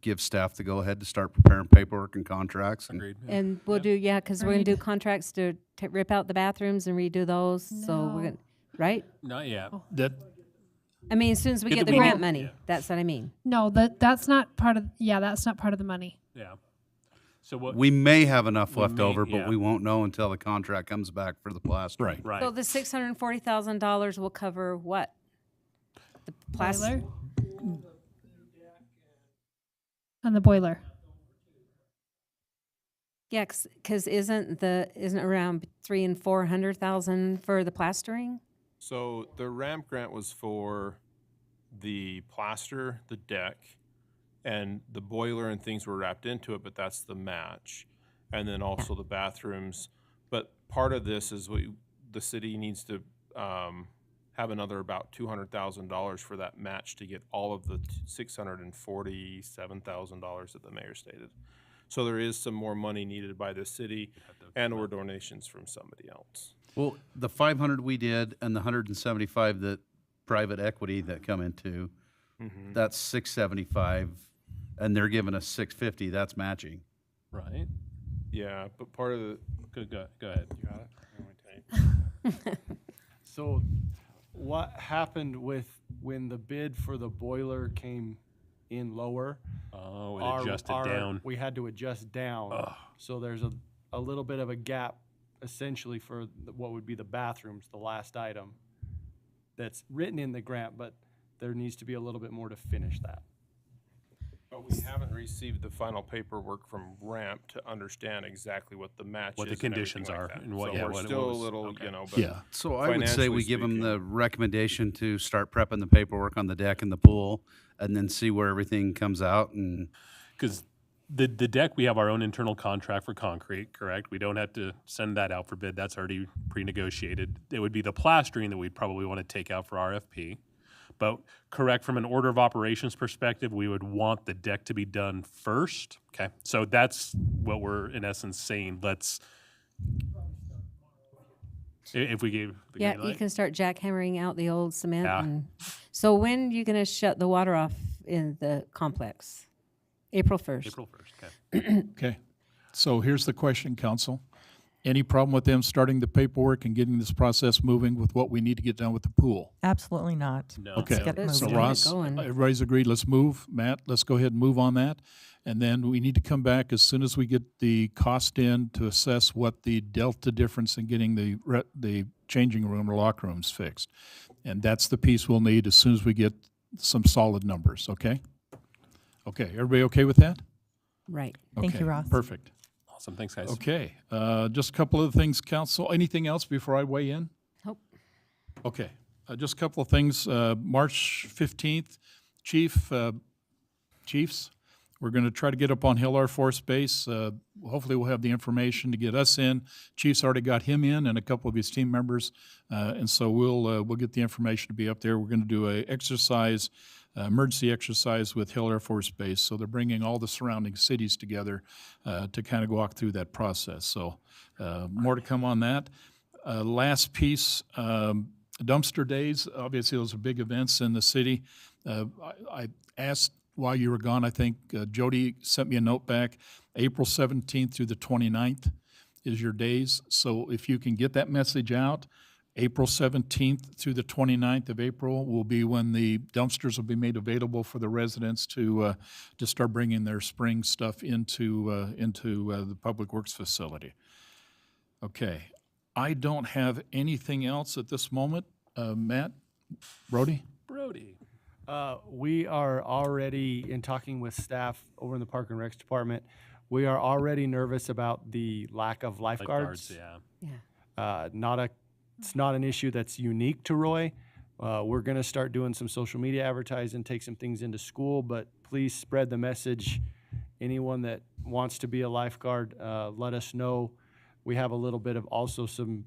give staff the go-ahead to start preparing paperwork and contracts. Agreed. And we'll do, yeah, because we're going to do contracts to rip out the bathrooms and redo those. So we're going to, right? Not yet. That I mean, as soon as we get the grant money, that's what I mean. No, that's not part of, that's not part of the money. Yeah. So what? We may have enough left may, over, yeah. but we won't know until the contract comes back for the plaster. Right. Right. So the $640,000 will cover what? The plaster? Boiler? And the boiler. Yeah, because isn't around $300,000 and $400,000 for the plastering? So the ramp grant was for the plaster, the deck, and the boiler and things were wrapped into it, but that's the match. And then also the bathrooms. But part of this is the city needs to have another about $200,000 for that match to get all of the $647,000 that the mayor stated. So there is some more money needed by the city and/or donations from somebody else. Well, the 500 we did and the 175 that private equity that come into, that's 675, and they're giving us 650. That's matching. Right? Yeah, but part of the, Go ahead. You got it? So what happened with when the bid for the boiler came in lower? Oh, it adjusted down. We had to adjust down. So there's a little bit of a gap essentially for what would be the bathrooms, the last item that's written in the grant, but there needs to be a little bit more to finish that. but we haven't received the final paperwork from RAMP to understand exactly what the match What is. the conditions and are everything like that. and what- So yeah, we're what it still was. a little, Okay. you know, but Yeah, so I would say we financially give them speaking- the recommendation to start prepping the paperwork on the deck and the pool, and then see where everything comes out, and Because the deck, we have our own internal contract for concrete, correct? We don't have to send that out for bid. That's already pre-negotiated. It would be the plastering that we'd probably want to take out for RFP. But correct, from an order of operations perspective, we would want the deck to be done first. Okay, so that's what we're in essence saying. Let's, if we gave the Yeah, green you light. can start jackhammering out the old cement. Yeah. And so when are you going to shut the water off in the complex? April 1st. April 1st, okay. Okay, so here's the question, council. Any problem with them starting the paperwork and getting this process moving with what we need to get done with the pool? Absolutely not. No. Okay, get Let's so get it Ross, going. everybody's agreed, let's move. Matt, let's go ahead and move on that. And then we need to come back as soon as we get the cost in to assess what the delta difference in getting the changing room or locker rooms fixed. And that's the piece we'll need as soon as we get some solid numbers, okay? Okay, everybody okay with that? Right. Thank Okay, you, Ross. Perfect. Awesome, thanks, guys. Okay, just a couple of things, council. Anything else before I weigh in? Nope. Okay, just a couple of things. March 15th, Chiefs, we're going to try to get up on Hill Air Force Base. Hopefully we'll have the information to get us in. Chief's already got him in and a couple of his team members. And so we'll get the information to be up there. We're going to do a exercise, emergency exercise with Hill Air Force Base. So they're bringing all the surrounding cities together to kind of walk through that process. So more to come on that. Last piece, dumpster days. Obviously, those are big events in the city. I asked while you were gone, I think Jody sent me a note back. April 17th through the 29th is your days. So if you can get that message out, April 17th through the 29th of April will be when the dumpsters will be made available for the residents to start bringing their spring stuff into the Public Works facility. Okay, I don't have anything else at this moment. Matt, Brody? Brody. We are already, in talking with staff over in the Park and Recs Department, we are already nervous about the lack of lifeguards. Yeah. Yeah. It's not an issue that's unique to Roy. We're going to start doing some social media advertising, take some things into school, but please spread the message. Anyone that wants to be a lifeguard, let us know. We have a little bit of also some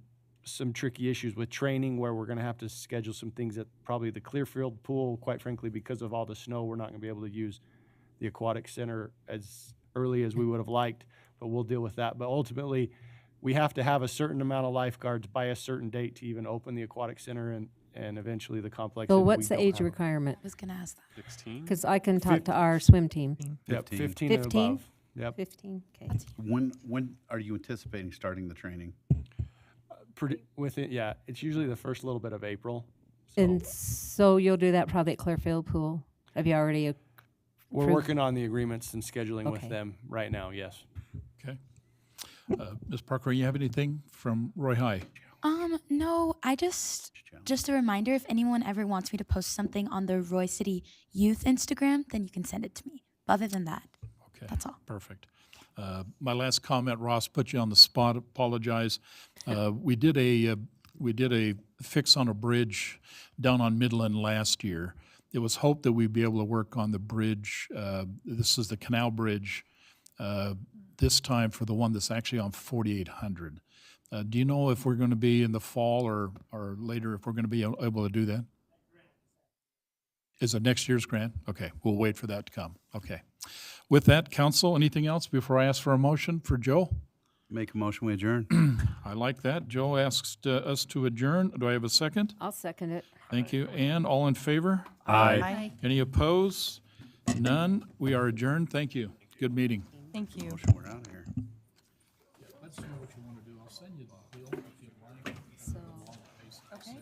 tricky issues with training where we're going to have to schedule some things at probably the Clearfield pool. Quite frankly, because of all the snow, we're not going to be able to use the aquatic center as early as we would have liked, but we'll deal with that. But ultimately, we have to have a certain amount of lifeguards by a certain date to even open the aquatic center and eventually the complex. So and what's we the don't age have- requirement? I was gonna ask that. 16? Because I can talk to our swim team. Yep, 15. 15 and 15? above. Yep. 15, okay. when are you anticipating starting the training? Yeah, it's usually the first little bit of April. So And so you'll do that probably at Clearfield Pool? Have you already? we're approved? working on the agreements and scheduling with Okay. them right now, yes. Okay. Ms. Parker, you have anything from Roy High? No, I just a reminder, if anyone ever wants me to post something on the Roy City Youth Instagram, then you can send it to me. But other than that, Okay. that's all. Perfect. My last comment, Ross, put you on the spot. Apologize. We did a fix on a bridge down on Midland last year. It was hoped that we'd be able to work on the bridge. This is the Canal Bridge. This time for the one that's actually on 4800. Do you know if we're going to be in the fall or later if we're going to be able to do that? Is it next year's grant? Okay, we'll wait for that to come. Okay. With that, council, anything else before I ask for a motion for Joe? Make a motion, we adjourn. I like that. Joe asks us to adjourn. Do I have a second? I'll second it. Thank you. Ann, all in favor? Aye. Any opposed? None. We are adjourned. Thank you. Good meeting. Thank you. Motion, we're out of here. Let's know what you want to do. I'll send you the bill if you like. So, Okay.